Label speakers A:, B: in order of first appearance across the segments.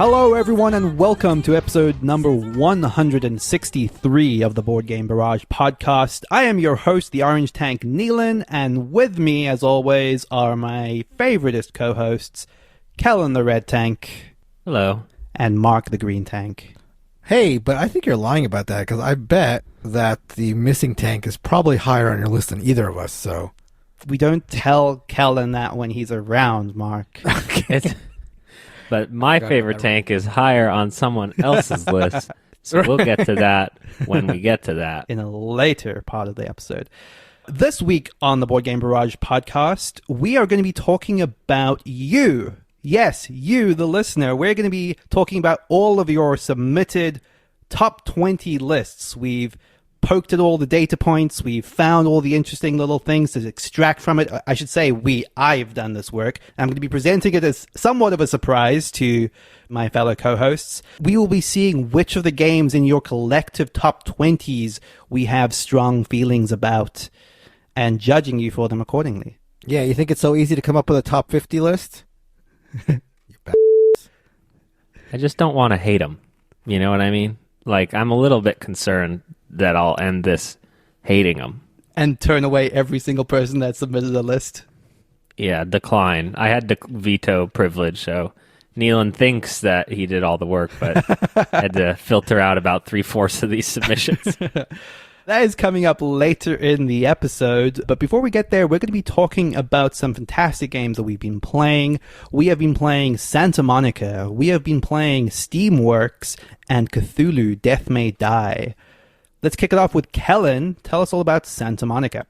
A: Hello everyone and welcome to episode number 163 of the Board Game Barrage podcast. I am your host, the Orange Tank Neelan, and with me as always are my favoritist co-hosts, Kellen the Red Tank.
B: Hello.
A: And Mark the Green Tank.
C: Hey, but I think you're lying about that, because I bet that the missing tank is probably higher on your list than either of us, so...
A: We don't tell Kellen that when he's around, Mark.
C: Okay.
B: But my favorite tank is higher on someone else's list, so we'll get to that when we get to that.
A: In a later part of the episode. This week on the Board Game Barrage podcast, we are going to be talking about you. Yes, you, the listener. We're going to be talking about all of your submitted top 20 lists. We've poked at all the data points. We've found all the interesting little things to extract from it. I should say I've done this work. I'm going to be presenting it as somewhat of a surprise to my fellow co-hosts. We will be seeing which of the games in your collective top 20s we have strong feelings about and judging you for them accordingly.
C: Yeah, you think it's so easy to come up with a top 50 list?
B: I just don't want to hate them. You know what I mean? Like, I'm a little bit concerned that I'll end this hating them.
A: And turn away every single person that submitted a list.
B: Yeah, decline. I had veto privilege, so Neelan thinks that he did all the work, but I had to filter out about 3/4 of these submissions.
A: That is coming up later in the episode, but before we get there, we're going to be talking about some fantastic games that we've been playing. We have been playing Santa Monica, we have been playing Steamworks, and Cthulhu, Death May Die. Let's kick it off with Kellen. Tell us all about Santa Monica.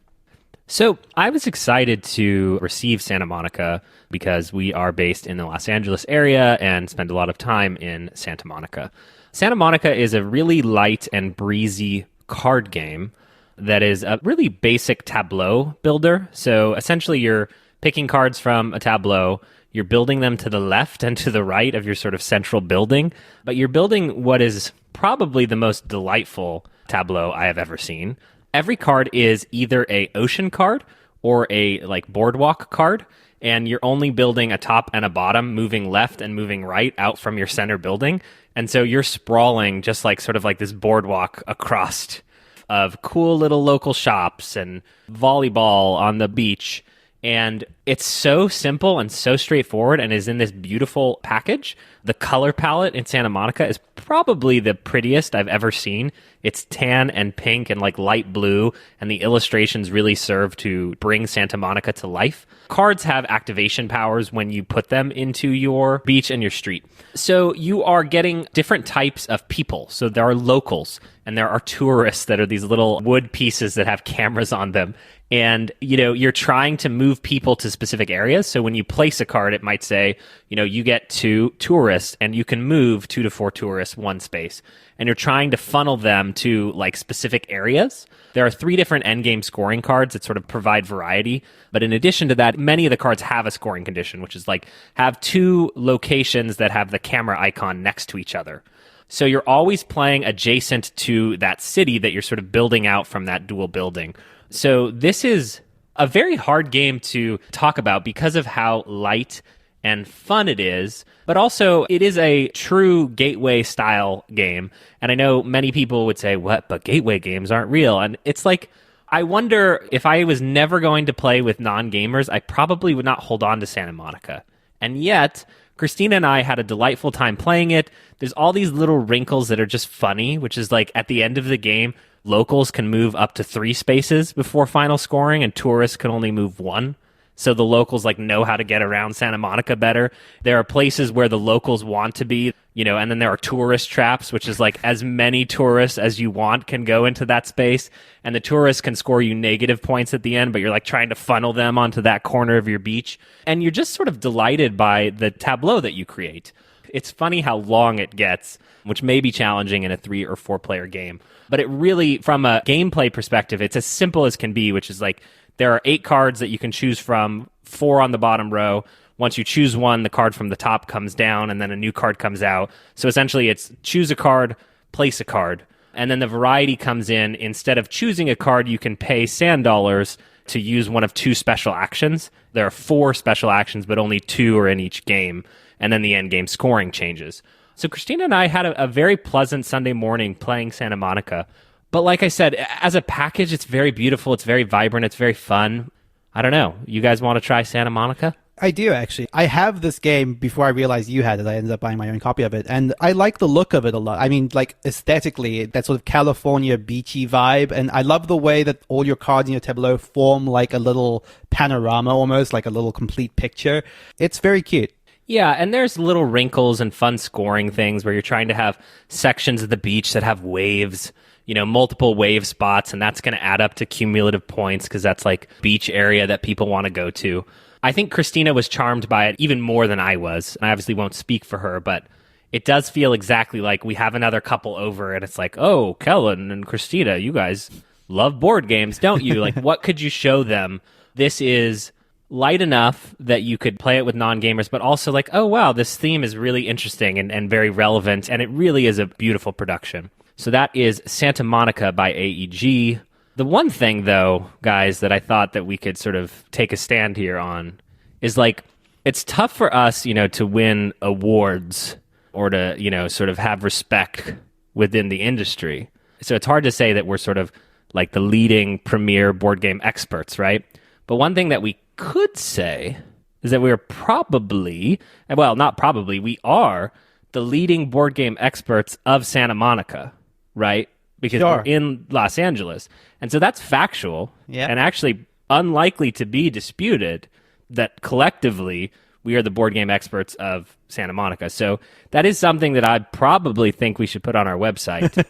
B: So I was excited to receive Santa Monica because we are based in the Los Angeles area and spend a lot of time in Santa Monica. Santa Monica is a really light and breezy card game that is a really basic tableau builder. So essentially you're picking cards from a tableau, you're building them to the left and to the right of your sort of central building, but you're building what is probably the most delightful tableau I have ever seen. Every card is either a ocean card or a like boardwalk card, and you're only building a top and a bottom, moving left and moving right out from your center building. And so you're sprawling just like sort of like this boardwalk across of cool little local shops and volleyball on the beach. And it's so simple and so straightforward and is in this beautiful package. The color palette in Santa Monica is probably the prettiest I've ever seen. It's tan and pink and like light blue, and the illustrations really serve to bring Santa Monica to life. Cards have activation powers when you put them into your beach and your street. So you are getting different types of people. So there are locals and there are tourists that are these little wood pieces that have cameras on them. And, you know, you're trying to move people to specific areas. So when you place a card, it might say, you know, you get 2 tourists and you can move 2 to 4 tourists one space. And you're trying to funnel them to like specific areas. There are 3 different endgame scoring cards that sort of provide variety. But in addition to that, many of the cards have a scoring condition, which is like have 2 locations that have the camera icon next to each other. So you're always playing adjacent to that city that you're sort of building out from that dual building. So this is a very hard game to talk about because of how light and fun it is, but also it is a true gateway style game. And I know many people would say, what, but gateway games aren't real. And it's like, I wonder if I was never going to play with non-gamers, I probably would not hold on to Santa Monica. And yet, Christina and I had a delightful time playing it. There's all these little wrinkles that are just funny, which is like at the end of the game, locals can move up to 3 spaces before final scoring, and tourists can only move 1. So the locals like know how to get around Santa Monica better. There are places where the locals want to be, you know, and then there are tourist traps, which is like as many tourists as you want can go into that space. And the tourists can score you negative points at the end, but you're like trying to funnel them onto that corner of your beach. And you're just sort of delighted by the tableau that you create. It's funny how long it gets, which may be challenging in a 3 or 4 player game. But it really, from a gameplay perspective, it's as simple as can be, which is like there are 8 cards that you can choose from, 4 on the bottom row. Once you choose one, the card from the top comes down, and then a new card comes out. So essentially it's choose a card, place a card. And then the variety comes in. Instead of choosing a card, you can pay sand dollars to use one of 2 special actions. There are 4 special actions, but only 2 are in each game. and then the end game scoring changes. So Christina and I had a very pleasant Sunday morning playing Santa Monica. But like I said, as a package, it's very beautiful, it's very vibrant, it's very fun. I don't know. You guys want to try Santa Monica?
A: I do, actually. I have this game before I realized you had it. I ended up buying my own copy of it. And I like the look of it a lot. I mean, like, aesthetically, that sort of California beachy vibe. And I love the way that all your cards in your tableau form like a little panorama, almost like a little complete picture. It's very cute.
B: Yeah, and there's little wrinkles and fun scoring things where you're trying to have sections of the beach that have waves, multiple wave spots, and that's going to add up to cumulative points because that's like beach area that people want to go to. I think Christina was charmed by it even more than I was. I obviously won't speak for her, but it does feel exactly like we have another couple over and it's like, oh, Kellen and Christina, you guys love board games, don't you? Like, what could you show them? This is light enough that you could play it with non-gamers, but also like, oh, wow, this theme is really interesting and very relevant, and it really is a beautiful production. So that is Santa Monica by AEG. The one thing, though, guys, that I thought that we could sort of take a stand here on is, like, it's tough for us, to win awards or to, sort of have respect within the industry. So it's hard to say that we're sort of like the leading premier board game experts, right? But one thing that we could say is that we are probably, well, not probably, we are the leading board game experts of Santa Monica, right? Because we're in Los Angeles. And so that's factual and actually unlikely to be disputed that collectively we are the board game experts of Santa Monica. So that is something that I probably think we should put on our website.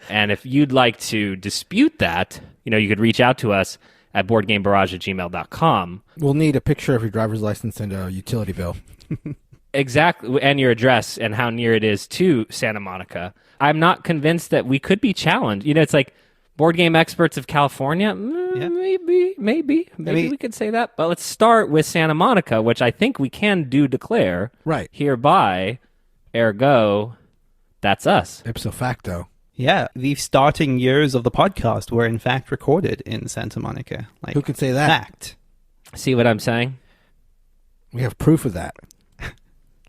B: And if you'd like to dispute that, you could reach out to us at boardgamebarrage@gmail.com.
C: We'll need a picture of your driver's license and a utility bill.
B: Exactly, and your address and how near it is to Santa Monica. I'm not convinced that we could be challenged. It's like board game experts of California. Maybe we could say that. But let's start with Santa Monica, which I think we can declare.
C: Right.
B: Hereby, ergo, that's us.
C: Ipso facto.
A: Yeah, the starting years of the podcast were in fact recorded in Santa Monica. Like,
C: who could say that?
A: Fact.
B: See what I'm saying?
C: We have proof of that.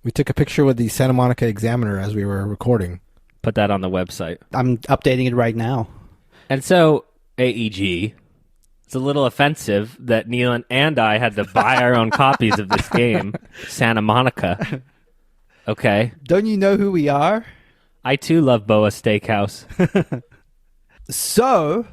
C: We took a picture with the Santa Monica Examiner as we were recording.
B: Put that on the website.
A: I'm updating it right now.
B: And so, AEG, it's a little offensive that Neil and I had to buy our own copies of this game, Santa Monica. Okay.
A: Don't you know who we are?
B: I too love Boa Steakhouse.
A: So,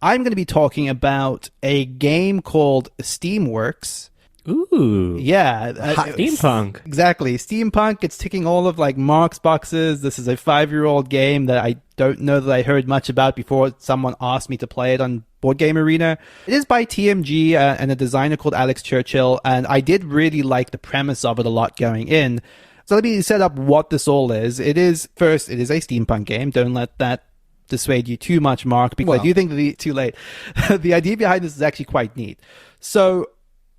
A: I'm going to be talking about a game called Steamworks.
B: Ooh.
A: Yeah.
B: Steampunk.
A: Exactly. Steampunk. It's ticking all of like Mark's boxes. This is a 5-year-old game that I don't know that I heard much about before someone asked me to play it on Board Game Arena. It is by TMG and a designer called Alex Churchill, and I did really like the premise of it a lot going in. So let me set up what this all is. It is a steampunk game. Don't let that dissuade you too much, Mark, because I do think it's too late. The idea behind this is actually quite neat. So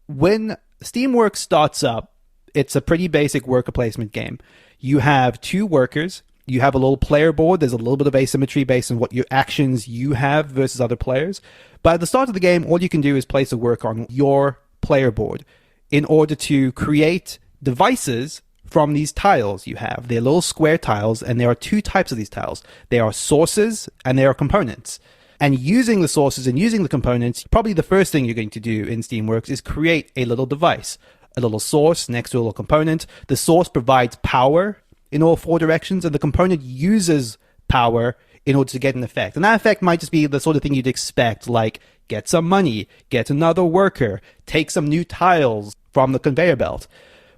A: when Steamworks starts up, it's a pretty basic worker placement game. You have 2 workers. You have a little player board. There's a little bit of asymmetry based on what your actions you have versus other players. But at the start of the game, all you can do is place a worker on your player board in order to create devices from these tiles you have. They're little square tiles, and there are 2 types of these tiles. There are sources and there are components. And using the sources and using the components, probably the first thing you're going to do in Steamworks is create a little device, a little source next to a little component. The source provides power in all 4 directions, and the component uses power in order to get an effect. And that effect might just be the sort of thing you'd expect, like get some money, get another worker, take some new tiles from the conveyor belt.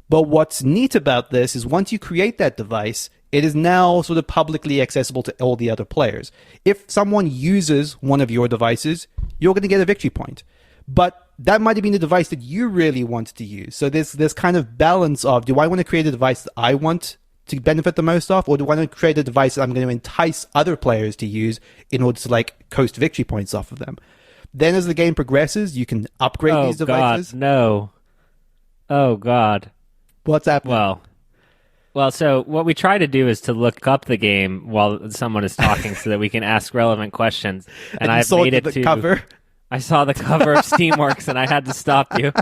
A: But what's neat about this is once you create that device, it is now sort of publicly accessible to all the other players. If someone uses one of your devices, you're going to get a victory point. But that might have been the device that you really wanted to use. So there's this kind of balance of, do I want to create a device that I want to benefit the most off, or do I want to create a device that I'm going to entice other players to use in order to like coast victory points off of them? Then as the game progresses, you can upgrade these devices.
B: Oh, God, no. Oh, God.
A: What's happening?
B: Well, so what we try to do is to look up the game while someone is talking so that we can ask relevant questions. And I've made it
A: the
B: to
A: cover.
B: I saw the cover of Steamworks and I had to stop you.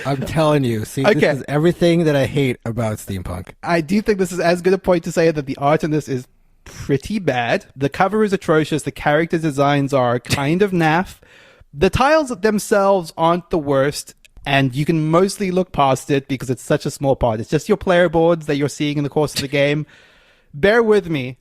C: I'm telling you. See,
A: Okay.
C: this is everything that I hate about steampunk.
A: I do think this is as good a point to say that the art in this is pretty bad. The cover is atrocious. The character designs are kind of naff. The tiles themselves aren't the worst, and you can mostly look past it because it's such a small part. It's just your player boards that you're seeing in the course of the game. Bear with me.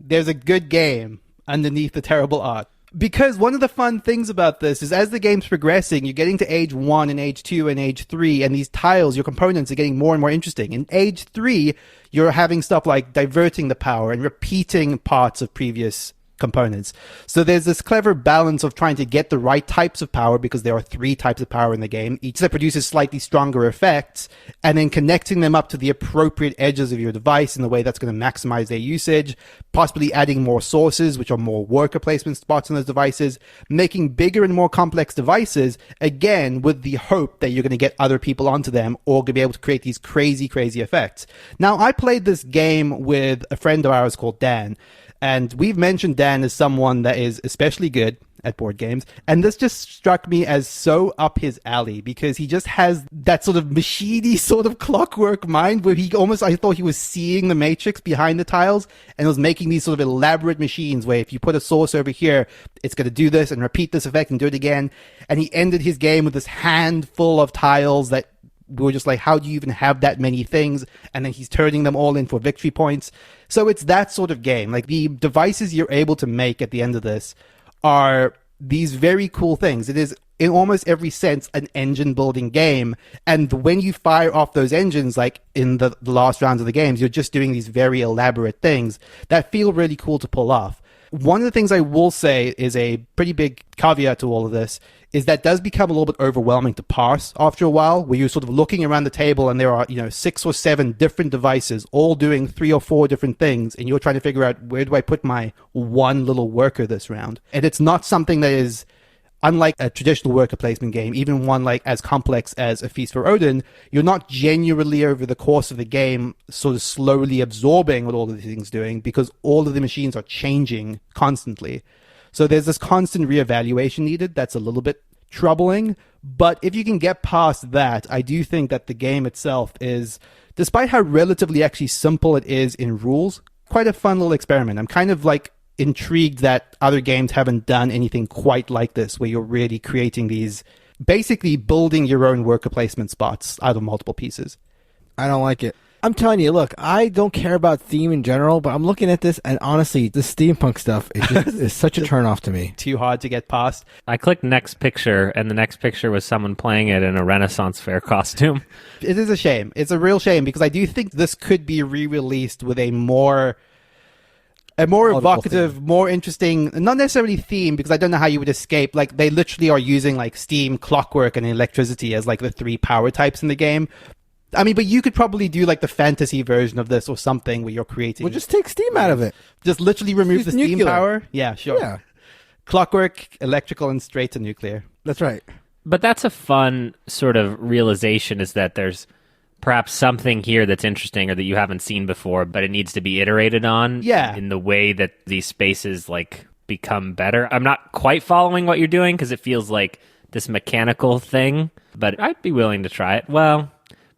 A: There's a good game underneath the terrible art. Because one of the fun things about this is as the game's progressing, you're getting to age 1 and age 2 and age 3, and these tiles, your components, are getting more and more interesting. In age 3, you're having stuff like diverting the power and repeating parts of previous components. So there's this clever balance of trying to get the right types of power, because there are 3 types of power in the game, each that produces slightly stronger effects, and then connecting them up to the appropriate edges of your device in the way that's going to maximize their usage, possibly adding more sources, which are more worker placement spots on those devices, making bigger and more complex devices, again, with the hope that you're going to get other people onto them or going to be able to create these crazy, crazy effects. Now, I played this game with a friend of ours called Dan, and we've mentioned Dan as someone that is especially good at board games. And this just struck me as so up his alley, because he just has that sort of machine-y sort of clockwork mind where he almost, I thought he was seeing the matrix behind the tiles and was making these sort of elaborate machines where if you put a source over here, it's going to do this and repeat this effect and do it again. And he ended his game with this handful of tiles that we were just like, how do you even have that many things? And then he's turning them all in for victory points. So it's that sort of game. Like, the devices you're able to make at the end of this are these very cool things. It is, in almost every sense, an engine building game. And when you fire off those engines, like in the last rounds of the games, you're just doing these very elaborate things that feel really cool to pull off. One of the things I will say is a pretty big caveat to all of this is that does become a little bit overwhelming to parse after a while, where you're sort of looking around the table and there are, 6 or 7 different devices all doing 3 or 4 different things, and you're trying to figure out, where do I put my one little worker this round? And it's not something that is, unlike a traditional worker placement game, even one like as complex as A Feast for Odin, you're not genuinely over the course of the game sort of slowly absorbing what all of these things are doing, because all of the machines are changing constantly. So there's this constant reevaluation needed that's a little bit troubling. But if you can get past that, I do think that the game itself is, despite how relatively actually simple it is in rules, quite a fun little experiment. I'm kind of like intrigued that other games haven't done anything quite like this, where you're really creating these, basically building your own worker placement spots out of multiple pieces.
C: I don't like it. I'm telling you, look, I don't care about theme in general, but I'm looking at this, and honestly, the steampunk stuff is such a turnoff to me.
A: Too hard to get past.
B: I clicked next picture, and the next picture was someone playing it in a Renaissance fair costume.
A: It is a shame. It's a real shame, because I do think this could be re-released with a more evocative, more interesting, not necessarily theme, because I don't know how you would escape. Like, they literally are using like steam, clockwork, and electricity as like the 3 power types in the game. I mean, but you could probably do like the fantasy version of this or something where you're creating.
C: Well, just take steam out of it.
A: Just literally remove the steam
C: nuclear
A: power. Yeah, sure.
C: Yeah.
A: Clockwork, electrical, and straight to nuclear.
C: That's right.
B: But that's a fun sort of realization, is that there's perhaps something here that's interesting or that you haven't seen before, but it needs to be iterated on.
A: Yeah.
B: In the way that these spaces like become better. I'm not quite following what you're doing, because it feels like this mechanical thing, but I'd be willing to try it. Well,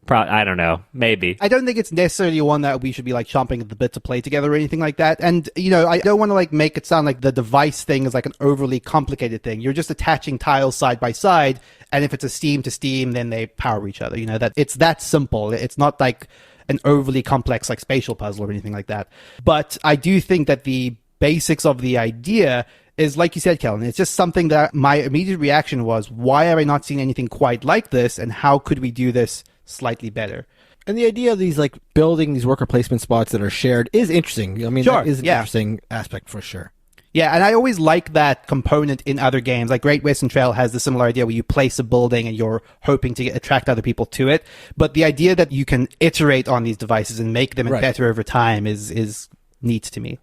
B: I don't know. Maybe.
A: I don't think it's necessarily one that we should be like chomping at the bit to play together or anything like that. And, I don't want to like make it sound like the device thing is like an overly complicated thing. You're just attaching tiles side by side. And if it's a steam to steam, then they power each other. That it's that simple. It's not like an overly complex like spatial puzzle or anything like that. But I do think that the basics of the idea is, like you said, Kellen, it's just something that my immediate reaction was, why have I not seen anything quite like this? And how could we do this slightly better?
C: And the idea of these like building these worker placement spots that are shared is interesting. I mean,
A: sure,
C: that is an interesting aspect for sure.
A: Yeah, and I always like that component in other games. Like Great Western Trail has the similar idea where you place a building and you're hoping to attract other people to it. But the idea that you can iterate on these devices and make them better over time is neat to me.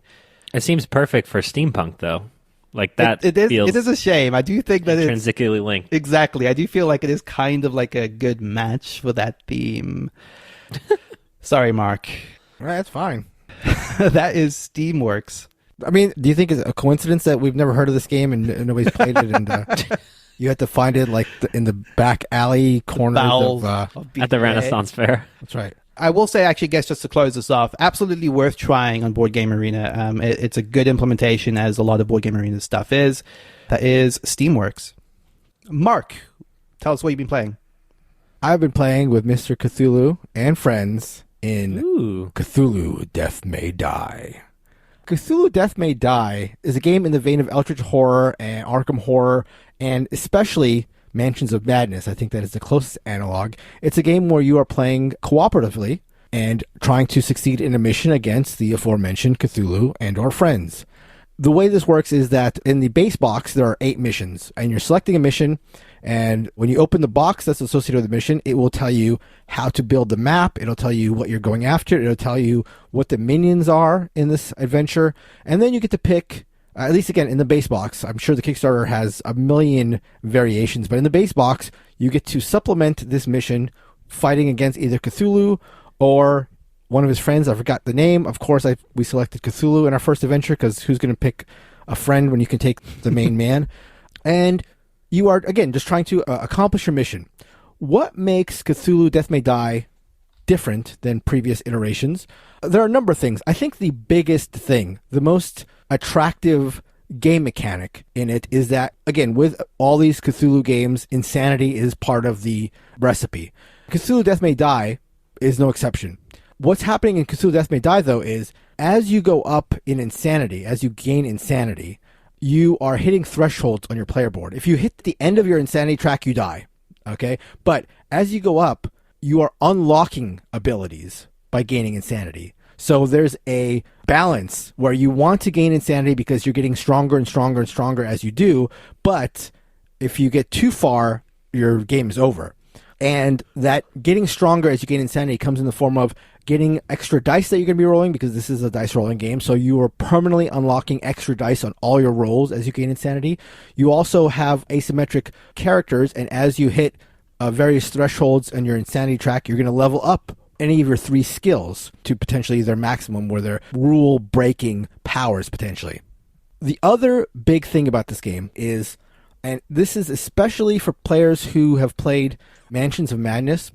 B: It seems perfect for steampunk, though. Like that
A: it is a shame. I do think that
B: intrinsically linked.
A: Exactly. I do feel like it is kind of like a good match for that theme. Sorry, Mark.
C: All right, that's fine.
A: That is Steamworks.
C: I mean, do you think it's a coincidence that we've never heard of this game and nobody's played it, and you have to find it like in the back alley corners
A: Bowels
C: of
B: At the Renaissance Fair.
C: That's right.
A: I will say, actually, guess just to close this off, absolutely worth trying on Board Game Arena. It's a good implementation, as a lot of Board Game Arena stuff is. That is Steamworks. Mark, tell us what you've been playing.
C: I've been playing with Mr. Cthulhu and friends in
B: Ooh.
C: Cthulhu Death May Die. Cthulhu Death May Die is a game in the vein of Eldritch Horror and Arkham Horror, and especially Mansions of Madness. I think that is the closest analog. It's a game where you are playing cooperatively and trying to succeed in a mission against the aforementioned Cthulhu and or friends. The way this works is that in the base box, there are 8 missions, and you're selecting a mission, and when you open the box that's associated with the mission, it will tell you how to build the map, it'll tell you what you're going after, it'll tell you what the minions are in this adventure, and then you get to pick, at least again, in the base box. I'm sure the Kickstarter has a million variations, but in the base box, you get to supplement this mission fighting against either Cthulhu or one of his friends. I forgot the name. Of course, we selected Cthulhu in our first adventure, because who's going to pick a friend when you can take the main man? And you are, again, just trying to accomplish your mission. What makes Cthulhu Death May Die different than previous iterations? There are a number of things. I think the biggest thing, the most attractive game mechanic in it is that, again, with all these Cthulhu games, insanity is part of the recipe. Cthulhu Death May Die is no exception. What's happening in Cthulhu Death May Die, though, is as you go up in insanity, as you gain insanity, you are hitting thresholds on your player board. If you hit the end of your insanity track, you die. Okay? But as you go up, you are unlocking abilities by gaining insanity. So there's a balance where you want to gain insanity because you're getting stronger and stronger and stronger as you do, but if you get too far, your game is over. And that getting stronger as you gain insanity comes in the form of getting extra dice that you're going to be rolling, because this is a dice rolling game. So you are permanently unlocking extra dice on all your rolls as you gain insanity. You also have asymmetric characters, and as you hit various thresholds in your insanity track, you're going to level up any of your 3 skills to potentially their maximum, or their rule-breaking powers, potentially. The other big thing about this game is, and this is especially for players who have played Mansions of Madness,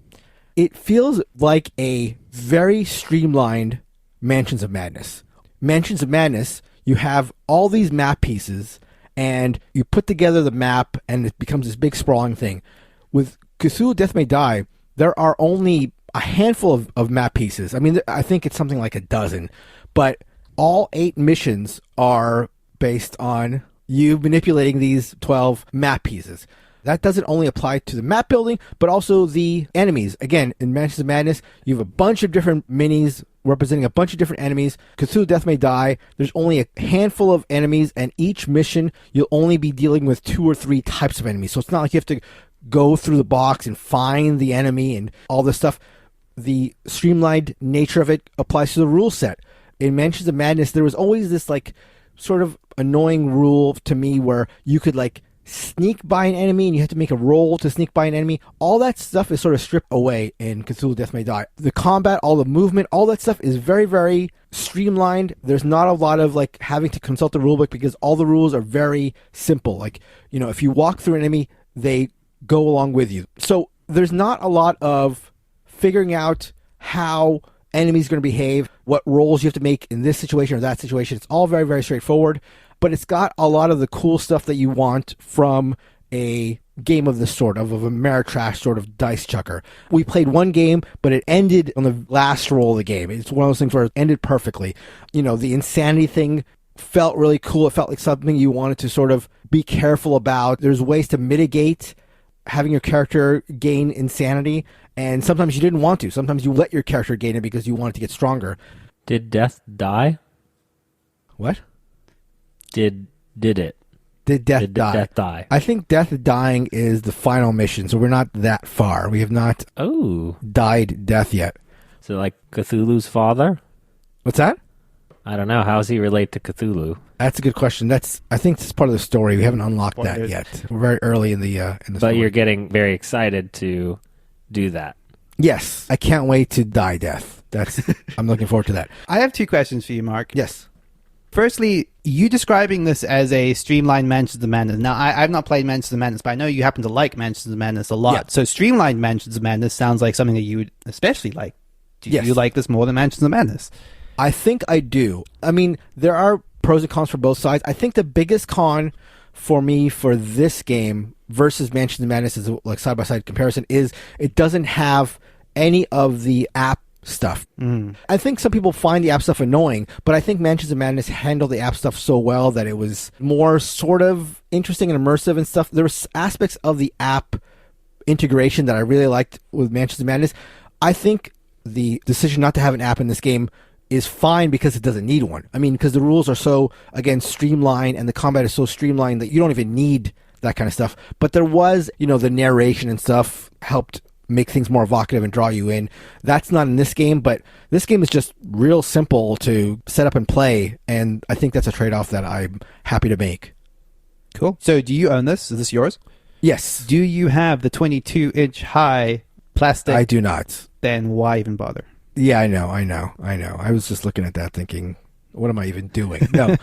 C: it feels like a very streamlined Mansions of Madness. Mansions of Madness, you have all these map pieces, and you put together the map, and it becomes this big sprawling thing. With Cthulhu Death May Die, there are only a handful of map pieces. I mean, I think it's something like a dozen, but all 8 missions are based on you manipulating these 12 map pieces. That doesn't only apply to the map building, but also the enemies. Again, in Mansions of Madness, you have a bunch of different minis representing a bunch of different enemies. Cthulhu Death May Die, there's only a handful of enemies, and each mission, you'll only be dealing with 2 or 3 types of enemies. So it's not like you have to go through the box and find the enemy and all this stuff. The streamlined nature of it applies to the rule set. In Mansions of Madness, there was always this like sort of annoying rule to me where you could like sneak by an enemy and you have to make a roll to sneak by an enemy. All that stuff is sort of stripped away in Cthulhu Death May Die. The combat, all the movement, all that stuff is very, very streamlined. There's not a lot of like having to consult the rulebook, because all the rules are very simple. Like, you know, if you walk through an enemy, they go along with you. So there's not a lot of figuring out how enemies are going to behave, what roles you have to make in this situation or that situation. It's all very, very straightforward, but it's got a lot of the cool stuff that you want from a game of this sort, of a Ameritrash sort of dice chucker. We played one game, but it ended on the last roll of the game. It's one of those things where it ended perfectly. You know, the insanity thing felt really cool. It felt like something you wanted to sort of be careful about. There's ways to mitigate having your character gain insanity, and sometimes you didn't want to. Sometimes you let your character gain it because you wanted to get stronger.
B: Did death die?
C: What?
B: Did it?
C: Did death die?
B: Death die?
C: I think death dying is the final mission, so we're not that far. We have not died death yet.
B: So like Cthulhu's father?
C: What's that?
B: I don't know. How does he relate to Cthulhu?
C: That's a good question. I think that's part of the story. We haven't unlocked that yet. We're very early in the story.
B: But you're getting very excited to do that.
C: Yes. I can't wait to die death. I'm looking forward to that.
A: I have 2 questions for you, Mark.
C: Yes.
A: Firstly, you describing this as a streamlined Mansions of Madness. Now, I've not played Mansions of Madness, but I know you happen to like Mansions of Madness a lot.
C: Yeah.
A: So streamlined Mansions of Madness sounds like something that you would especially like. Do
C: Yes.
A: you like this more than Mansions of Madness?
C: I think I do. I mean, there are pros and cons for both sides. I think the biggest con for me for this game versus Mansions of Madness is like side-by-side comparison is it doesn't have any of the app stuff. I think some people find the app stuff annoying, but I think Mansions of Madness handled the app stuff so well that it was more sort of interesting and immersive and stuff. There were aspects of the app integration that I really liked with Mansions of Madness. I think the decision not to have an app in this game is fine because it doesn't need one. I mean, because the rules are so, again, streamlined and the combat is so streamlined that you don't even need that kind of stuff. But there was, the narration and stuff helped make things more evocative and draw you in. That's not in this game, but this game is just real simple to set up and play, and I think that's a trade-off that I'm happy to make.
A: Cool. So do you own this? Is this yours?
C: Yes.
A: Do you have the 22-inch high plastic?
C: I do not.
A: Then why even bother?
C: Yeah, I know. I was just looking at that thinking, what am I even doing? No.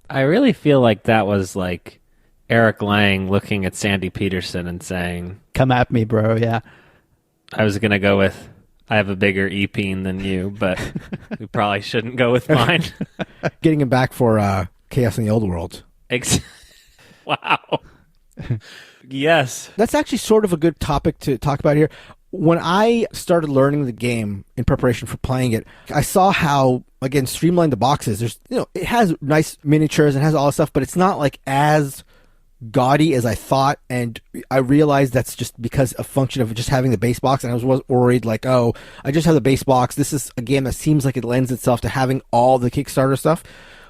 B: I really feel like that was like Eric Lang looking at Sandy Peterson and saying,
A: "Come at me, bro." Yeah.
B: I was going to go with, I have a bigger E-peen than you, but we probably shouldn't go with mine.
C: Getting him back for Chaos in the Old World.
B: Wow. Yes.
C: That's actually sort of a good topic to talk about here. When I started learning the game in preparation for playing it, I saw how, again, streamlined the boxes. There's, it has nice miniatures and has all this stuff, but it's not like as gaudy as I thought, and I realized that's just because a function of just having the base box, and I was worried like, oh, I just have the base box. This is a game that seems like it lends itself to having all the Kickstarter stuff.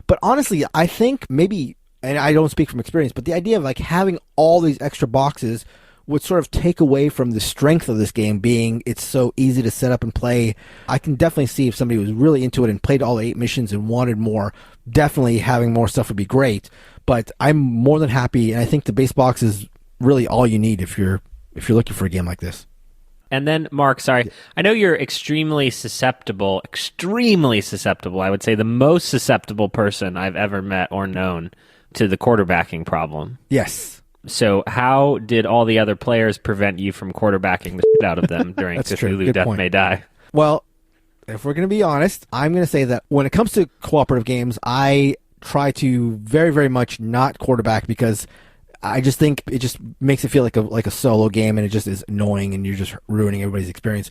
C: But honestly, I think maybe, and I don't speak from experience, but the idea of like having all these extra boxes would sort of take away from the strength of this game being it's so easy to set up and play. I can definitely see if somebody was really into it and played all 8 missions and wanted more, definitely having more stuff would be great. But I'm more than happy, and I think the base box is really all you need if you're looking for a game like this.
B: And then, Mark, sorry, I know you're extremely susceptible, I would say the most susceptible person I've ever met or known to the quarterbacking problem.
C: Yes.
B: So how did all the other players prevent you from quarterbacking the shit out of them during Cthulhu Death
C: point.
B: May Die?
C: Well, if we're going to be honest, I'm going to say that when it comes to cooperative games, I try to very, very much not quarterback because I just think it just makes it feel like a solo game, and it just is annoying, and you're just ruining everybody's experience.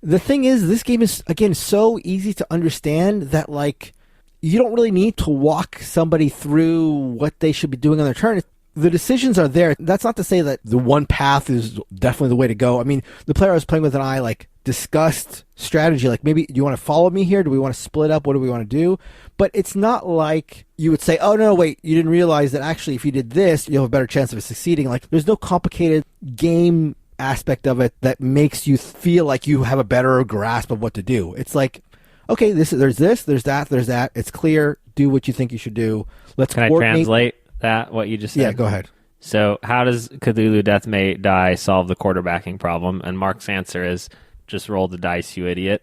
C: The thing is, this game is, again, so easy to understand that, like, you don't really need to walk somebody through what they should be doing on their turn. The decisions are there. That's not to say that the one path is definitely the way to go. I mean, the player I was playing with and I, like, discussed strategy. Like, maybe, do you want to follow me here? Do we want to split up? What do we want to do? But it's not like you would say, oh, no, wait, you didn't realize that actually if you did this, you have a better chance of succeeding. Like, there's no complicated game aspect of it that makes you feel like you have a better grasp of what to do. It's like, okay, there's that. It's clear. Do what you think you should do. Let's
B: Can I translate that, what you just said?
C: Yeah, go ahead.
B: So how does Cthulhu Death May Die solve the quarterbacking problem? And Mark's answer is, just roll the dice, you idiot.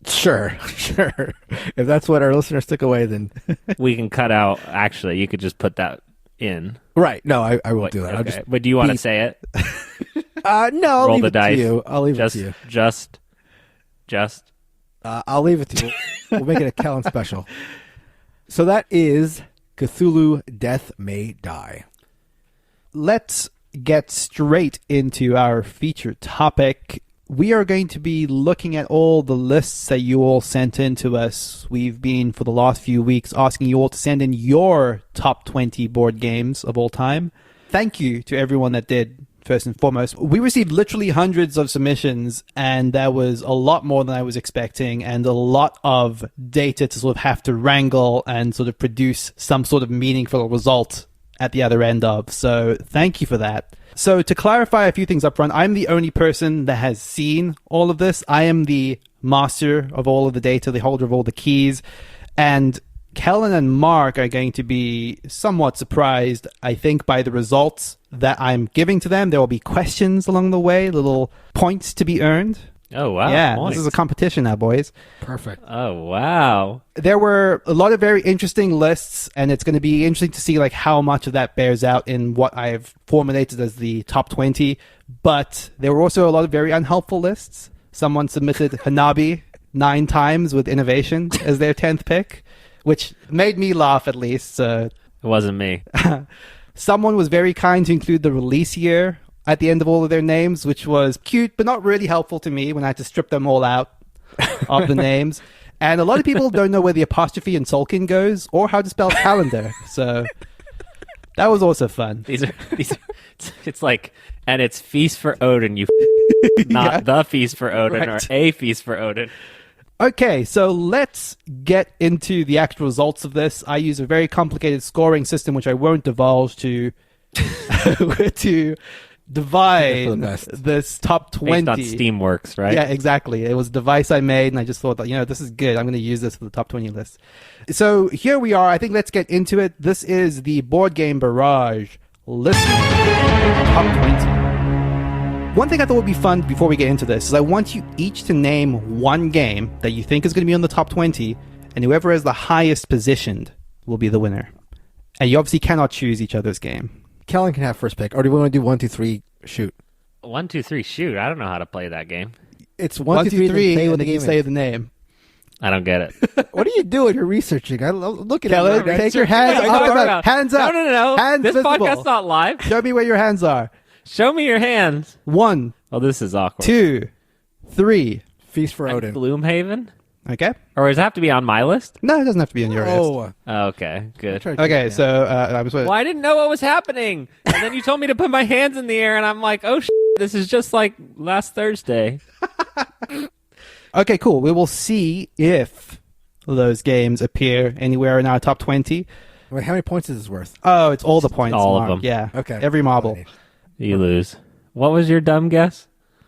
C: Sure. If that's what our listeners took away, then...
B: We can cut out, actually, you could just put that in.
C: Right. No, I won't do that.
B: Okay. But do you want to say it?
C: No, I'll
B: roll
C: leave
B: the
C: it
B: dice.
C: to you. I'll leave it to you.
B: Just.
C: I'll leave it to you. We'll make it a Kellen special. So that is Cthulhu Death May Die.
A: Let's get straight into our feature topic. We are going to be looking at all the lists that you all sent in to us. We've been, for the last few weeks, asking you all to send in your top 20 board games of all time. Thank you to everyone that did, first and foremost. We received literally hundreds of submissions, and there was a lot more than I was expecting, and a lot of data to sort of have to wrangle and sort of produce some sort of meaningful result at the other end of. So thank you for that. So to clarify a few things up front, I'm the only person that has seen all of this. I am the master of all of the data, the holder of all the keys. And Kellen and Mark are going to be somewhat surprised, I think, by the results that I'm giving to them. There will be questions along the way, little points to be earned.
B: Oh, wow.
A: Yeah,
B: points.
A: this is a competition now, boys.
C: Perfect.
B: Oh, wow.
A: There were a lot of very interesting lists, and it's going to be interesting to see like how much of that bears out in what I've formulated as the top 20. But there were also a lot of very unhelpful lists. Someone submitted Hanabi 9 times with innovation as their 10th pick, which made me laugh at least.
B: It wasn't me.
A: Someone was very kind to include the release year at the end of all of their names, which was cute, but not really helpful to me when I had to strip them all out of the names. And a lot of people don't know where the apostrophe in Solkin goes or how to spell calendar. So that was also fun.
B: These are it's like, and it's Feast for Odin, not the Feast for Odin
A: Right.
B: or a Feast for Odin.
A: Okay, so let's get into the actual results of this. I use a very complicated scoring system, which I won't divulge to divide
C: For the best.
A: this top 20.
B: Based on Steamworks, right?
A: Yeah, exactly. It was a device I made, and I just thought that, this is good. I'm going to use this for the top 20 list. So here we are. I think let's get into it. This is the Board Game Barrage listener top 20. One thing I thought would be fun before we get into this is I want you each to name one game that you think is going to be on the top 20, and whoever is the highest positioned will be the winner. And you obviously cannot choose each other's game.
C: Kellen can have first pick. Or do we want to do 1, 2, 3, shoot?
B: 1, 2, 3, shoot. I don't know how to play that game.
C: It's
A: 1, 2, 3,
C: say what
A: and
C: the
A: then you
C: game
A: say
C: is.
A: the name.
B: I don't get it.
C: What are you doing? You're researching. Look at
A: Kellen,
C: it.
A: take your hands
B: Wait,
A: up.
B: no.
A: Hands up.
B: No.
A: Hands
B: This
A: visible.
B: podcast's not live.
A: Show me where your hands are.
B: Show me your hands.
A: 1,
B: Oh, this is awkward.
A: 2, 3.
C: Feast for
B: And
C: Odin.
B: Gloomhaven?
A: Okay.
B: Or does it have to be on my list?
A: No, it doesn't have to be on your list.
C: Oh.
B: Oh, okay, good.
A: Okay, so I was.
B: Well, I didn't know what was happening. And then you told me to put my hands in the air, and I'm like, oh, this is just like last Thursday.
A: Okay, cool. We will see if those games appear anywhere in our top 20.
C: Wait, how many points is this worth?
A: Oh, it's all the points.
B: All of
A: Mark.
B: them.
A: Yeah.
C: Okay.
A: Every marble.
B: You lose. What was your dumb guess?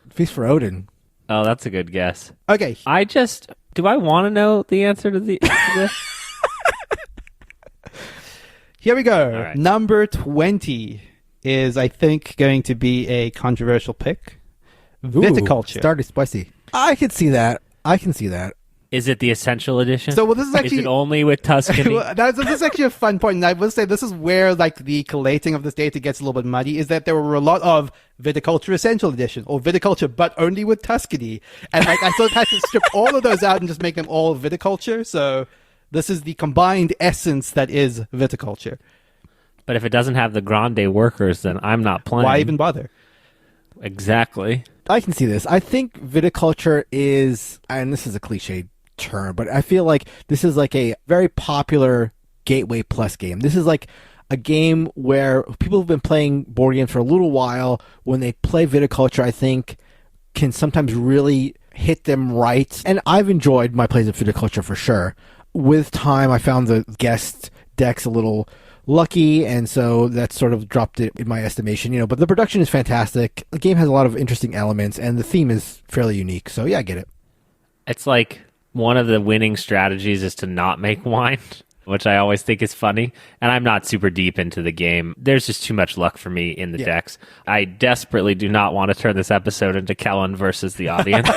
C: Feast for Odin.
B: Oh, that's a good guess.
A: Okay.
B: Do I want to know the answer to this?
A: Here we go.
B: All right.
A: Number 20 is, I think, going to be a controversial pick. Viticulture.
C: Started spicy. I can see that.
B: Is it the Essential Edition?
A: So, well, this is
B: Is
A: actually...
B: it only with Tuscany?
A: Well, this is actually a fun point, and I will say this is where like the collating of this data gets a little bit muddy, is that there were a lot of Viticulture Essential Edition, or Viticulture but only with Tuscany, and like I sort of had to strip all of those out and just make them all Viticulture, so this is the combined essence that is Viticulture.
B: But if it doesn't have the Grande workers, then I'm not playing.
A: Why even bother?
B: Exactly.
C: I can see this. I think viticulture is, and this is a cliche term, but I feel like this is like a very popular Gateway Plus game. This is like a game where people have been playing board games for a little while. When they play viticulture, I think can sometimes really hit them right. And I've enjoyed my plays of viticulture for sure. With time, I found the guest decks a little lucky, and so that sort of dropped it in my estimation, but the production is fantastic. The game has a lot of interesting elements, and the theme is fairly unique. So yeah, I get it.
B: It's like one of the winning strategies is to not make wine, which I always think is funny. And I'm not super deep into the game. There's just too much luck for me in the decks. I desperately do not want to turn this episode into Kellen versus the audience.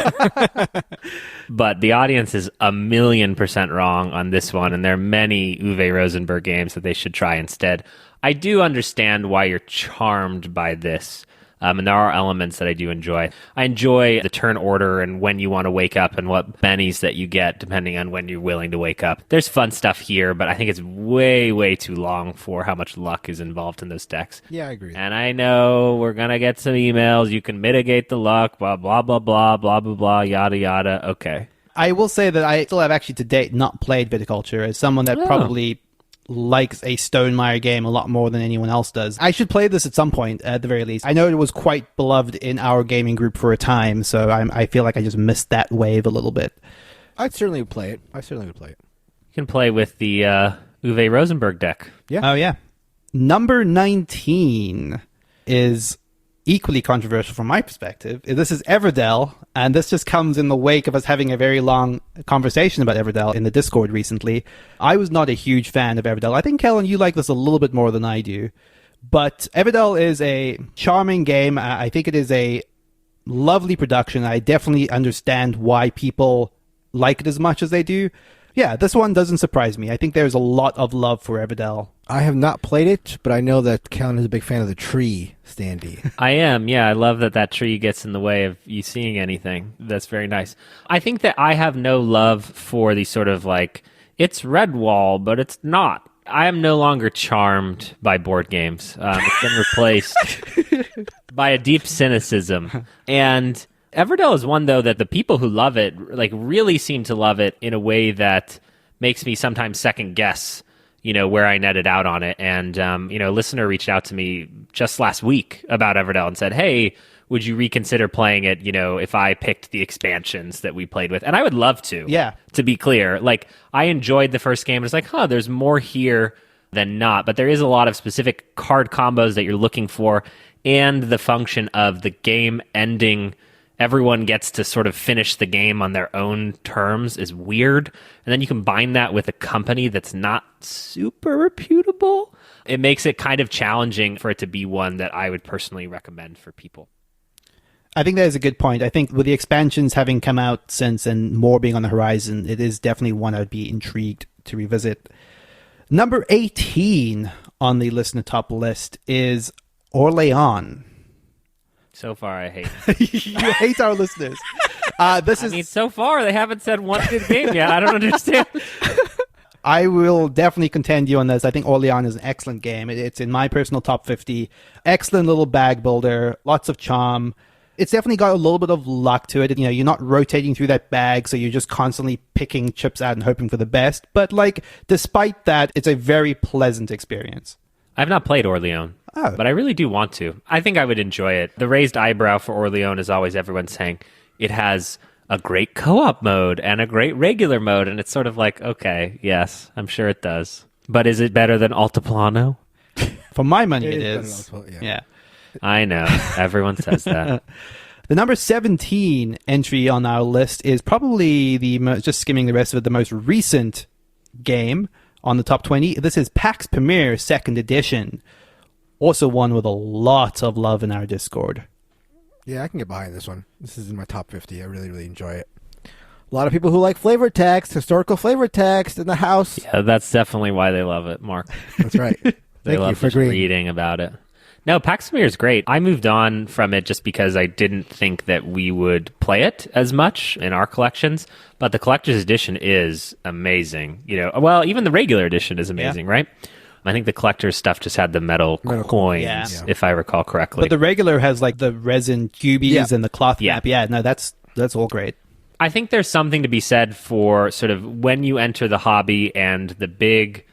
B: But the audience is 1,000,000% wrong on this one, and there are many Uwe Rosenberg games that they should try instead. I do understand why you're charmed by this. And there are elements that I do enjoy. I enjoy the turn order and when you want to wake up and what bennies that you get depending on when you're willing to wake up. There's fun stuff here, but I think it's way, way too long for how much luck is involved in those decks.
C: Yeah, I agree.
B: And I know we're going to get some emails. You can mitigate the luck, blah, blah, blah, blah, blah, blah, blah, yada, yada. Okay.
A: I will say that I still have actually to date not played Viticulture, as someone that probably likes a Stonemaier game a lot more than anyone else does. I should play this at some point, at the very least. I know it was quite beloved in our gaming group for a time, so I feel like I just missed that wave a little bit.
C: I'd certainly play it.
B: You can play with the Uwe Rosenberg deck.
C: Yeah.
A: Oh, yeah. Number 19 is equally controversial from my perspective. This is Everdell, and this just comes in the wake of us having a very long conversation about Everdell in the Discord recently. I was not a huge fan of Everdell. I think, Kellen, you like this a little bit more than I do. But Everdell is a charming game. I think it is a lovely production. I definitely understand why people like it as much as they do. Yeah, this one doesn't surprise me. I think there's a lot of love for Everdell.
C: I have not played it, but I know that Callan is a big fan of the tree standee.
B: I am, yeah. I love that tree gets in the way of you seeing anything. That's very nice. I think that I have no love for the sort of like, it's Redwall, but it's not. I am no longer charmed by board games. It's been replaced by a deep cynicism. And Everdell is one, though, that the people who love it like really seem to love it in a way that makes me sometimes second guess, where I netted out on it. And, a listener reached out to me just last week about Everdell and said, hey, would you reconsider playing it, if I picked the expansions that we played with? And I would love to.
A: Yeah.
B: To be clear. Like, I enjoyed the first game. It's like, there's more here than not. But there is a lot of specific card combos that you're looking for. And the function of the game ending, everyone gets to sort of finish the game on their own terms is weird. And then you combine that with a company that's not super reputable. It makes it kind of challenging for it to be one that I would personally recommend for people.
A: I think that is a good point. I think with the expansions having come out since and more being on the horizon, it is definitely one I would be intrigued to revisit. Number 18 on the listener top list is Orléans.
B: So far, I hate it.
A: You hate our listeners.
B: So far, they haven't said one good game yet. I don't understand.
A: I will definitely contend you on this. I think Orléans is an excellent game. It's in my personal top 50. Excellent little bag builder, lots of charm. It's definitely got a little bit of luck to it. You're not rotating through that bag, so you're just constantly picking chips out and hoping for the best. But despite that, it's a very pleasant experience.
B: I've not played Orléans, but I really do want to. I think I would enjoy it. The raised eyebrow for Orléans is always everyone saying it has a great co-op mode and a great regular mode, and it's sort of like, okay, yes, I'm sure it does. But is it better than Altiplano?
A: For my money, it is. Yeah.
B: I know. Everyone says that.
A: The number 17 entry on our list is probably just skimming the rest of it, the most recent game on the top 20. This is PAX Pamir 2nd edition. Also one with a lot of love in our Discord.
C: Yeah, I can get behind this one. This is in my top 50. I really, really enjoy it. A lot of people who like flavor text, historical flavor text in the house.
B: Yeah, that's definitely why they love it, Mark.
C: That's right.
B: They love just reading about it. No, PAX Pamir is great. I moved on from it just because I didn't think that we would play it as much in our collections. But the collector's edition is amazing. Even the regular edition is amazing, right? I think the collector's stuff just had the metal coins, if I recall correctly.
A: But the regular has the resin cubies and the cloth map. Yeah, no, that's all great.
B: I think there's something to be said for sort of when you enter the hobby and the big,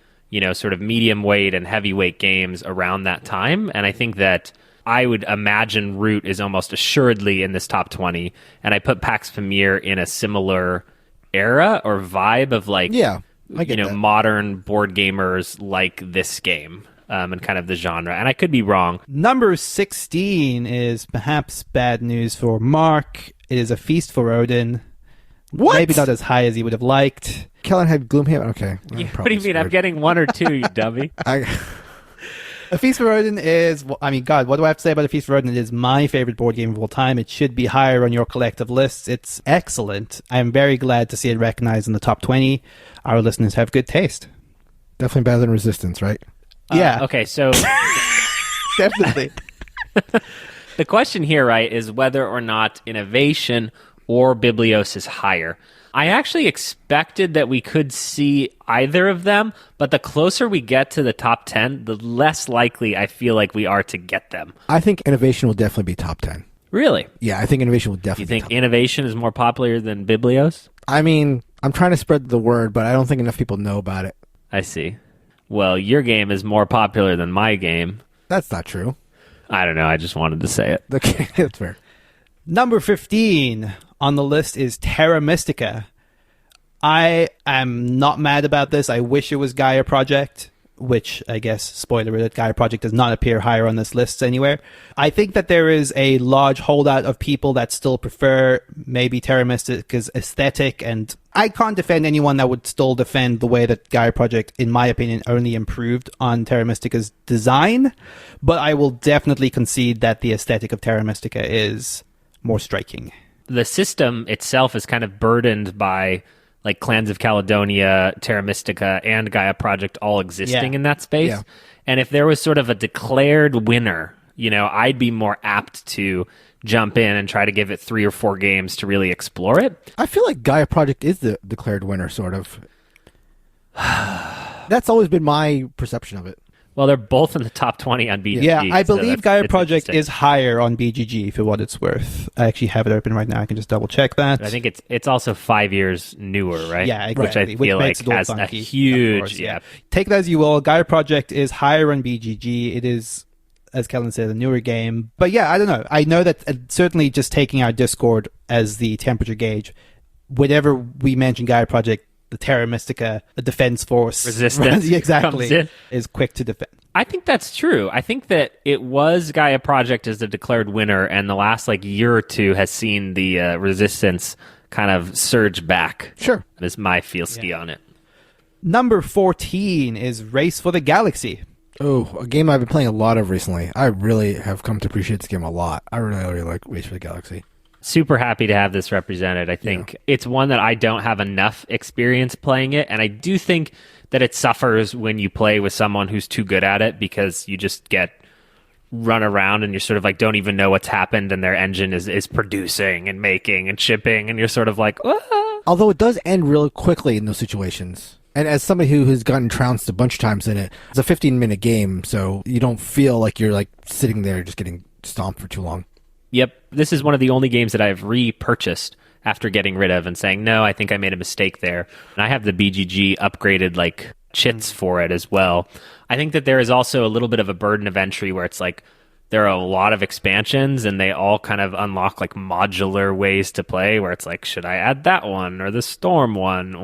B: sort of medium weight and heavyweight games around that time. And I think that I would imagine Root is almost assuredly in this top 20. And I put PAX Pamir in a similar era or vibe of modern board gamers like this game and kind of the genre. And I could be wrong.
A: Number 16 is perhaps bad news for Mark. It is A Feast for Odin.
C: What?
A: Maybe not as high as he would have liked.
C: Kellen had Gloomhaven. Okay.
B: What do you mean? I'm getting one or two, you dummy.
A: A Feast for Odin is, God, what do I have to say about A Feast for Odin? It is my favorite board game of all time. It should be higher on your collective lists. It's excellent. I'm very glad to see it recognized in the top 20. Our listeners have good taste.
C: Definitely better than Resistance, right?
A: Yeah.
B: Okay, so...
A: Definitely.
B: The question here, right, is whether or not innovation or Biblios is higher. I actually expected that we could see either of them, but the closer we get to the top 10, the less likely I feel like we are to get them.
C: I think innovation will definitely be top 10.
B: Really?
C: Yeah, I think innovation will definitely
B: You think innovation is more popular than Biblios?
C: I'm trying to spread the word, but I don't think enough people know about it.
B: I see. Well, your game is more popular than my game.
C: That's not true.
B: I don't know. I just wanted to say it.
C: Okay, that's fair.
A: Number 15 on the list is Terra Mystica. I am not mad about this. I wish it was Gaia Project, which I guess, spoiler alert, Gaia Project does not appear higher on this list anywhere. I think that there is a large holdout of people that still prefer maybe Terra Mystica's aesthetic, and I can't defend anyone that would still defend the way that Gaia Project, in my opinion, only improved on Terra Mystica's design, but I will definitely concede that the aesthetic of Terra Mystica is more striking.
B: The system itself is kind of burdened by like Clans of Caledonia, Terra Mystica, and Gaia Project all existing in that space.
C: Yeah.
B: And if there was sort of a declared winner, I'd be more apt to jump in and try to give it 3 or 4 games to really explore it.
C: I feel like Gaia Project is the declared winner, sort of. That's always been my perception of it.
B: Well, they're both in the top 20 on BGG.
A: Yeah, I believe Gaia Project
B: interesting.
A: is higher on BGG for what it's worth. I actually have it open right now. I can just double check that.
B: I think it's also 5 years newer, right?
A: Yeah,
B: Which I
A: exactly.
B: feel
A: makes
B: like
A: it all
B: has a
A: funky, of
B: huge,
A: course, yeah. Take that as you will. Gaia Project is higher on BGG. It is, as Kellen said, a newer game. But yeah, I don't know. I know that certainly just taking our Discord as the temperature gauge, whenever we mention Gaia Project, the Terra Mystica, the defense force,
B: resistance
A: exactly,
B: comes in.
A: is quick to defend.
B: I think that's true. I think that it was Gaia Project as the declared winner, and the last year or two has seen the resistance kind of surge back.
C: Sure.
B: Is my feel-ski on it.
A: Number 14 is Race for the Galaxy.
C: Oh, a game I've been playing a lot of recently. I really have come to appreciate this game a lot. I really like Race for the Galaxy.
B: Super happy to have this represented. I think it's one that I don't have enough experience playing it, and I do think that it suffers when you play with someone who's too good at it, because you just get run around and you're sort of don't even know what's happened, and their engine is producing and making and shipping, and you're sort of ah.
C: Although it does end really quickly in those situations. And as somebody who has gotten trounced a bunch of times in it, it's a 15-minute game, so you don't feel like you're sitting there just getting stomped for too long.
B: Yep. This is one of the only games that I've repurchased after getting rid of and saying, no, I think I made a mistake there. And I have the BGG upgraded chits for it as well. I think that there is also a little bit of a burden of entry where it's there are a lot of expansions and they all kind of unlock modular ways to play where it's should I add that one or the storm one,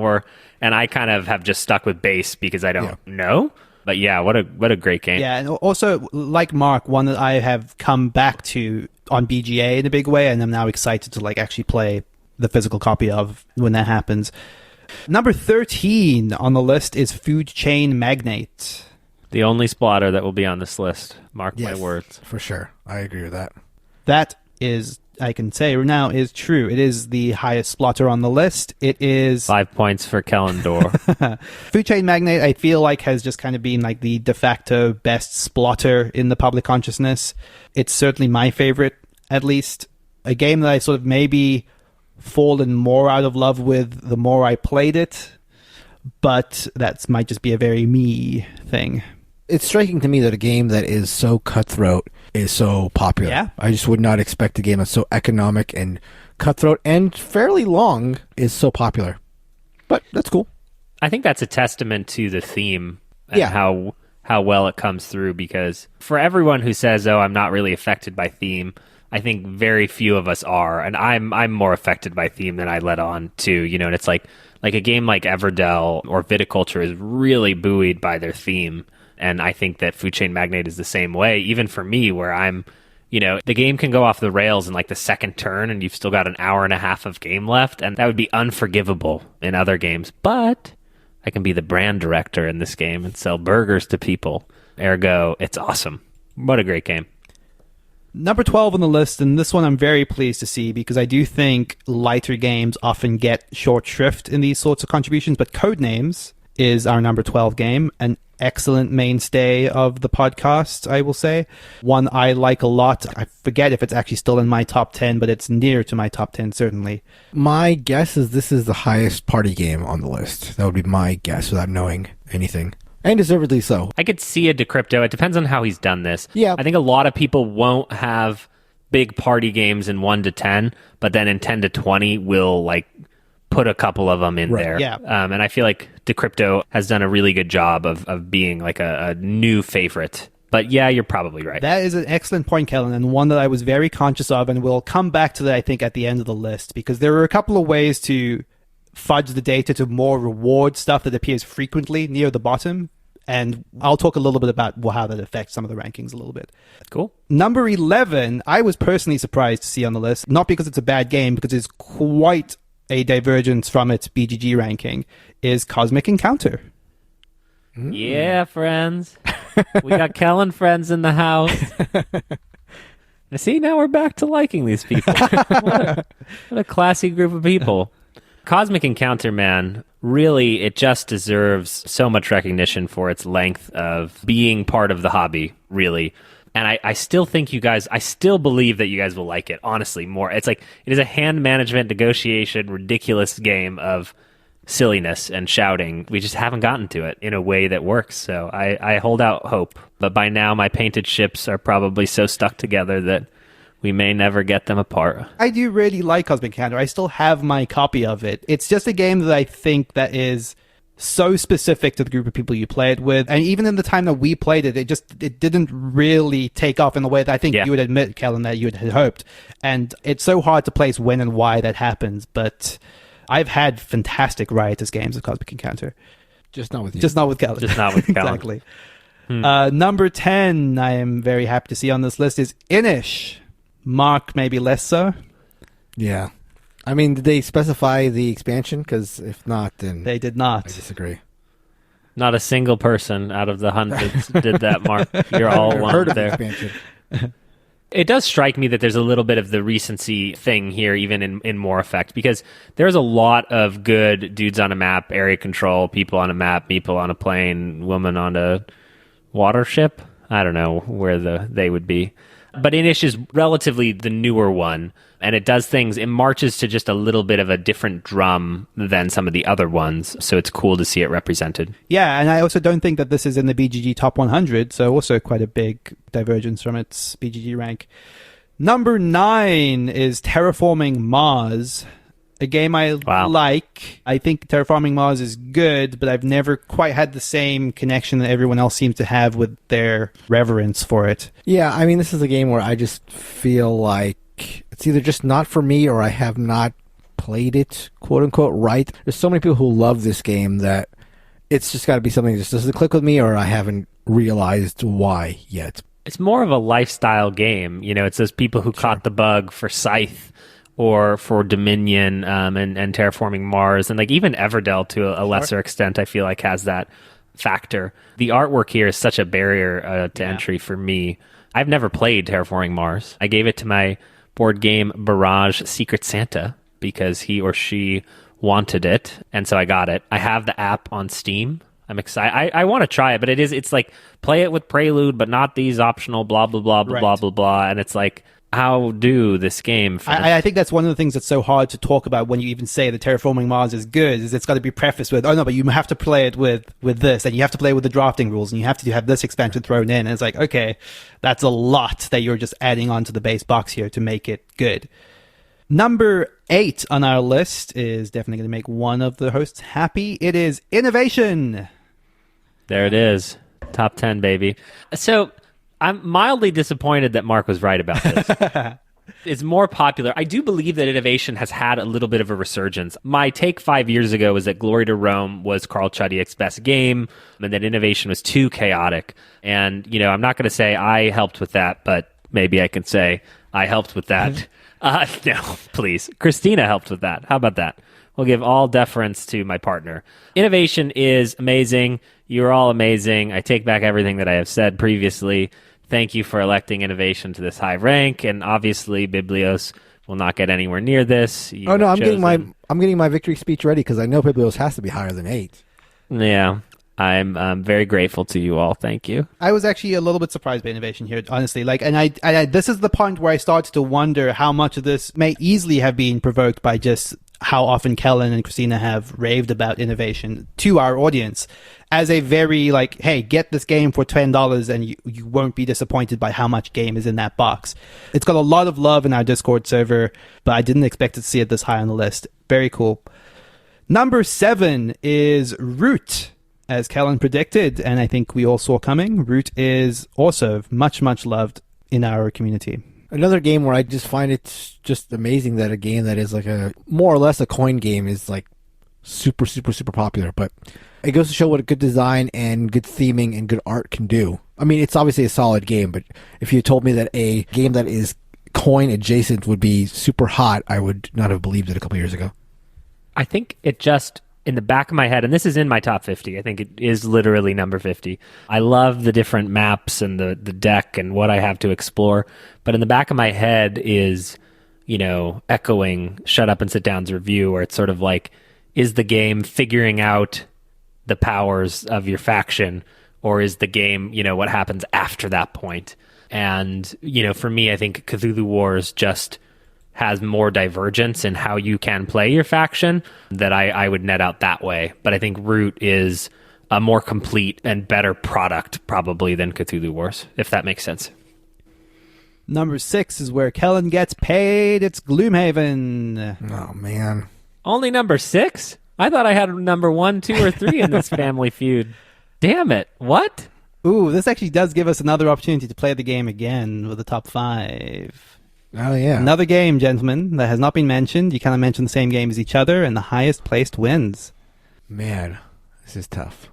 B: and I kind of have just stuck with base because I don't know. But yeah, what a great game.
A: Yeah, and also, like Mark, one that I have come back to on BGA in a big way, and I'm now excited to actually play the physical copy of when that happens. Number 13 on the list is Food Chain Magnate.
B: The only splatter that will be on this list. Mark my words.
C: For sure. I agree with that.
A: That is, I can say now, is true. It is the highest splatter on the list. It is
B: 5 points for Kellendor.
A: Food Chain Magnate, I feel has just kind of been the de facto best splatter in the public consciousness. It's certainly my favorite, at least. A game that I sort of maybe fallen more out of love with the more I played it, but that might just be a very me thing.
C: It's striking to me that a game that is so cutthroat is so popular.
A: Yeah.
C: I just would not expect a game that's so economic and cutthroat and fairly long is so popular. But that's cool.
B: I think that's a testament to the theme and how well it comes through, because for everyone who says, oh, I'm not really affected by theme, I think very few of us are, and I'm more affected by theme than I let on to, and it's like a game like Everdell or Viticulture is really buoyed by their theme, and I think that Food Chain Magnate is the same way, even for me, where I'm, the game can go off the rails in the second turn, and you've still got an hour and a half of game left, and that would be unforgivable in other games, but I can be the brand director in this game and sell burgers to people, ergo, it's awesome. What a great game.
A: Number 12 on the list, and this one I'm very pleased to see because I do think lighter games often get short shrift in these sorts of contributions, but Codenames is our number 12 game, an excellent mainstay of the podcast, I will say. One I like a lot. I forget if it's actually still in my top 10, but it's near to my top 10, certainly.
C: My guess is this is the highest party game on the list. That would be my guess without knowing anything. And deservedly so.
B: I could see a Decrypto. It depends on how he's done this.
C: Yeah.
B: I think a lot of people won't have big party games in 1 to 10, but then in 10 to 20 will put a couple of them in there.
A: Yeah.
B: And I feel like Decrypto has done a really good job of being a new favorite. But yeah, you're probably right.
A: That is an excellent point, Kellen, and one that I was very conscious of, and we'll come back to that, I think, at the end of the list, because there are a couple of ways to fudge the data to more reward stuff that appears frequently near the bottom, and I'll talk a little bit about how that affects some of the rankings a little bit.
B: Cool.
A: Number 11, I was personally surprised to see on the list, not because it's a bad game, because it's quite a divergence from its BGG ranking, is Cosmic Encounter.
B: Yeah, friends. We got Kellen friends in the house. See, now we're back to liking these people. What a classy group of people. Cosmic Encounter, man, really, it just deserves so much recognition for its length of being part of the hobby, really. And I still think I still believe that you guys will like it, honestly, more. It's like, it is a hand management, negotiation, ridiculous game of silliness and shouting. We just haven't gotten to it in a way that works. So I hold out hope. But by now, my painted ships are probably so stuck together that we may never get them apart.
A: I do really like Cosmic Encounter. I still have my copy of it. It's just a game that I think that is so specific to the group of people you play it with. And even in the time that we played it, it didn't really take off in the way that I think you would admit, Kellen, that you had hoped. And it's so hard to place when and why that happens. But I've had fantastic riotous games of Cosmic Encounter.
C: Just not with you.
A: Just not with Kellen.
B: Just not with Kellen.
A: Exactly. Number 10, I am very happy to see on this list, is Inish. Mark, maybe less so.
C: Yeah. I mean, did they specify the expansion? Because if not, then
A: They did not.
C: I disagree.
B: Not a single person out of the hundreds did that, Mark. You're all
C: I've
B: alone
C: heard of the
B: there.
C: expansion.
B: It does strike me that there's a little bit of the recency thing here, even in more effect, because there's a lot of good dudes on a map, area control, people on a map, people on a plane, woman on a water ship. I don't know where they would be. But Inish is relatively the newer one, and it does things, it marches to just a little bit of a different drum than some of the other ones, so it's cool to see it represented.
A: Yeah, and I also don't think that this is in the BGG Top 100, so also quite a big divergence from its BGG rank. Number 9 is Terraforming Mars, a game I like. I think Terraforming Mars is good, but I've never quite had the same connection that everyone else seems to have with their reverence for it.
C: Yeah, I mean, this is a game where I just feel like it's either just not for me or I have not played it, quote unquote, right. There's so many people who love this game that it's just got to be something that just doesn't click with me, or I haven't realized why yet.
B: It's more of a lifestyle game. You know, it's those people who caught the bug for Scythe or for Dominion and Terraforming Mars, and like even Everdell to a lesser extent, I feel like has that factor. The artwork here is such a barrier to entry for me. I've never played Terraforming Mars. I gave it to my board game Barrage Secret Santa because he or she wanted it, and so I got it. I have the app on Steam. I'm excited. I want to try it, but it's like play it with Prelude, but not these optional blah, blah, blah, blah, blah, blah, blah, and it's like, how do this game?
A: I think that's one of the things that's so hard to talk about when you even say that Terraforming Mars is good, is it's got to be prefaced with, oh no, but you have to play it with this, and you have to play it with the drafting rules, and you have to have this expansion thrown in. And it's like, okay, that's a lot that you're just adding onto the base box here to make it good. Number 8 on our list is definitely going to make one of the hosts happy. It is Innovation.
B: There it is. Top 10, baby. So I'm mildly disappointed that Mark was right about this. It's more popular. I do believe that Innovation has had a little bit of a resurgence. My take 5 years ago was that Glory to Rome was Carl Chudyak's best game, and that Innovation was too chaotic. And, you know, I'm not going to say I helped with that, but maybe I can say I helped with that. No, please. Christina helped with that. How about that? We'll give all deference to my partner. Innovation is amazing. You're all amazing. I take back everything that I have said previously. Thank you for electing Innovation to this high rank, and obviously Biblios will not get anywhere near this.
C: I'm getting my victory speech ready because I know Biblios has to be higher than 8.
B: Yeah, I'm very grateful to you all. Thank you.
A: I was actually a little bit surprised by Innovation here, honestly. And I this is the point where I started to wonder how much of this may easily have been provoked by just how often Kellen and Christina have raved about Innovation to our audience as a very, like, hey, get this game for $10 and you won't be disappointed by how much game is in that box. It's got a lot of love in our Discord server, but I didn't expect to see it this high on the list. Very cool. Number 7 is Root, as Kellen predicted, and I think we all saw coming. Root is also much, much loved in our community.
C: Another game where I just find it just amazing that a game that is like a more or less a coin game is like super, super, super popular. But it goes to show what a good design and good theming and good art can do. I mean, it's obviously a solid game, but if you told me that a game that is coin adjacent would be super hot, I would not have believed it a couple years ago.
B: I think it just in the back of my head, and this is in my top 50, I think it is literally number 50. I love the different maps and the deck and what I have to explore. But in the back of my head is, echoing Shut Up and Sit Down's review, where it's sort of like, is the game figuring out the powers of your faction, or is the game, what happens after that point? And, for me, I think Cthulhu Wars just has more divergence in how you can play your faction that I would net out that way. But I think Root is a more complete and better product probably than Cthulhu Wars, if that makes sense.
A: Number 6 is where Kellen gets paid. It's Gloomhaven.
C: Oh, man.
B: Only number 6? I thought I had number 1, 2, or 3 in this family feud. Damn it. What?
A: Ooh, this actually does give us another opportunity to play the game again with the top 5.
C: Oh, yeah.
A: Another game, gentlemen, that has not been mentioned. You cannot mention the same game as each other, and the highest placed wins.
C: Man, this is tough.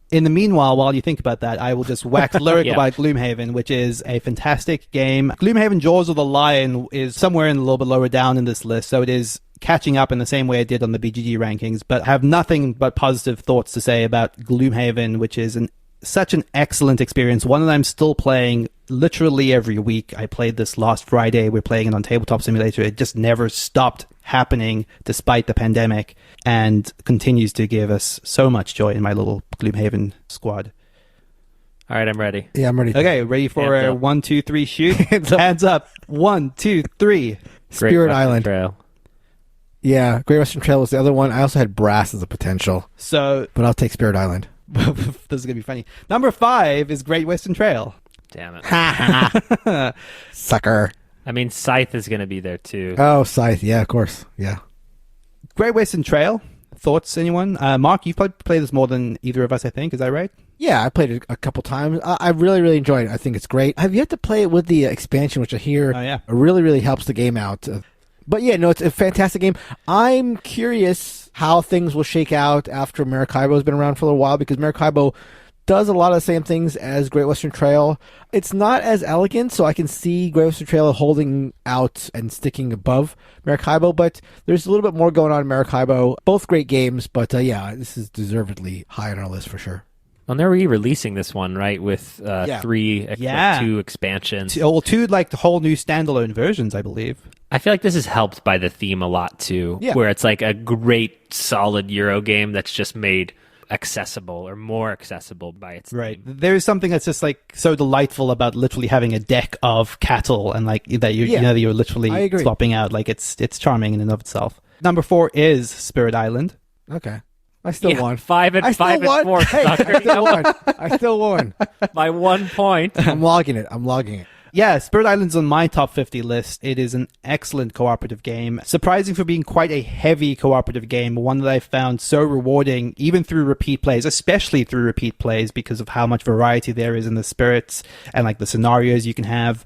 A: In the meanwhile, while you think about that, I will just wax lyric about Gloomhaven, which is a fantastic game. Gloomhaven Jaws of the Lion is somewhere a little bit lower down in this list, so it is catching up in the same way it did on the BGG rankings, but I have nothing but positive thoughts to say about Gloomhaven, which is such an excellent experience, one that I'm still playing literally every week. I played this last Friday. We're playing it on Tabletop Simulator. It just never stopped happening despite the pandemic and continues to give us so much joy in my little Gloomhaven squad.
B: All right, I'm ready.
C: Yeah, I'm ready.
A: Okay, ready for a 1, 2, 3 shoot? Hands up. 1, 2, 3.
C: Spirit Island.
B: Trail.
C: Yeah, Great Western Trail was the other one. I also had Brass as a potential.
A: But
C: I'll take Spirit Island.
A: this is going to be funny. Number 5 is Great Western Trail.
B: Damn it.
C: Sucker.
B: I mean, Scythe is going to be there too.
C: Oh, Scythe. Yeah, of course. Yeah.
A: Great Western Trail. Thoughts, anyone? Mark, you've probably played this more than either of us, I think. Is that right?
C: Yeah, I played it a couple times. I really, really enjoyed it. I think it's great. I've yet to play it with the expansion, which I hear really, really helps the game out. But yeah, no, it's a fantastic game. I'm curious how things will shake out after Maracaibo has been around for a little while, because Maracaibo does a lot of the same things as Great Western Trail. It's not as elegant, so I can see Great Western Trail holding out and sticking above Maracaibo, but there's a little bit more going on in Maracaibo. Both great games, but yeah, this is deservedly high on our list for sure.
B: Well, they're re-releasing this one, right, with 2 expansions.
A: 2 like the whole new standalone versions, I believe.
B: I feel like this is helped by the theme a lot too, where it's like a great solid Euro game that's just made accessible or more accessible by its theme.
A: There is something that's just like so delightful about literally having a deck of cattle and like that you're literally swapping out. Like it's charming in and of itself. Number 4 is Spirit Island.
C: Okay. I still won.
B: 5 and 4.
C: Hey, I still won.
B: By 1 point.
C: I'm logging it.
A: Yeah, Spirit Island's on my top 50 list. It is an excellent cooperative game. Surprising for being quite a heavy cooperative game, one that I found so rewarding, even through repeat plays, especially through repeat plays, because of how much variety there is in the spirits and like the scenarios you can have.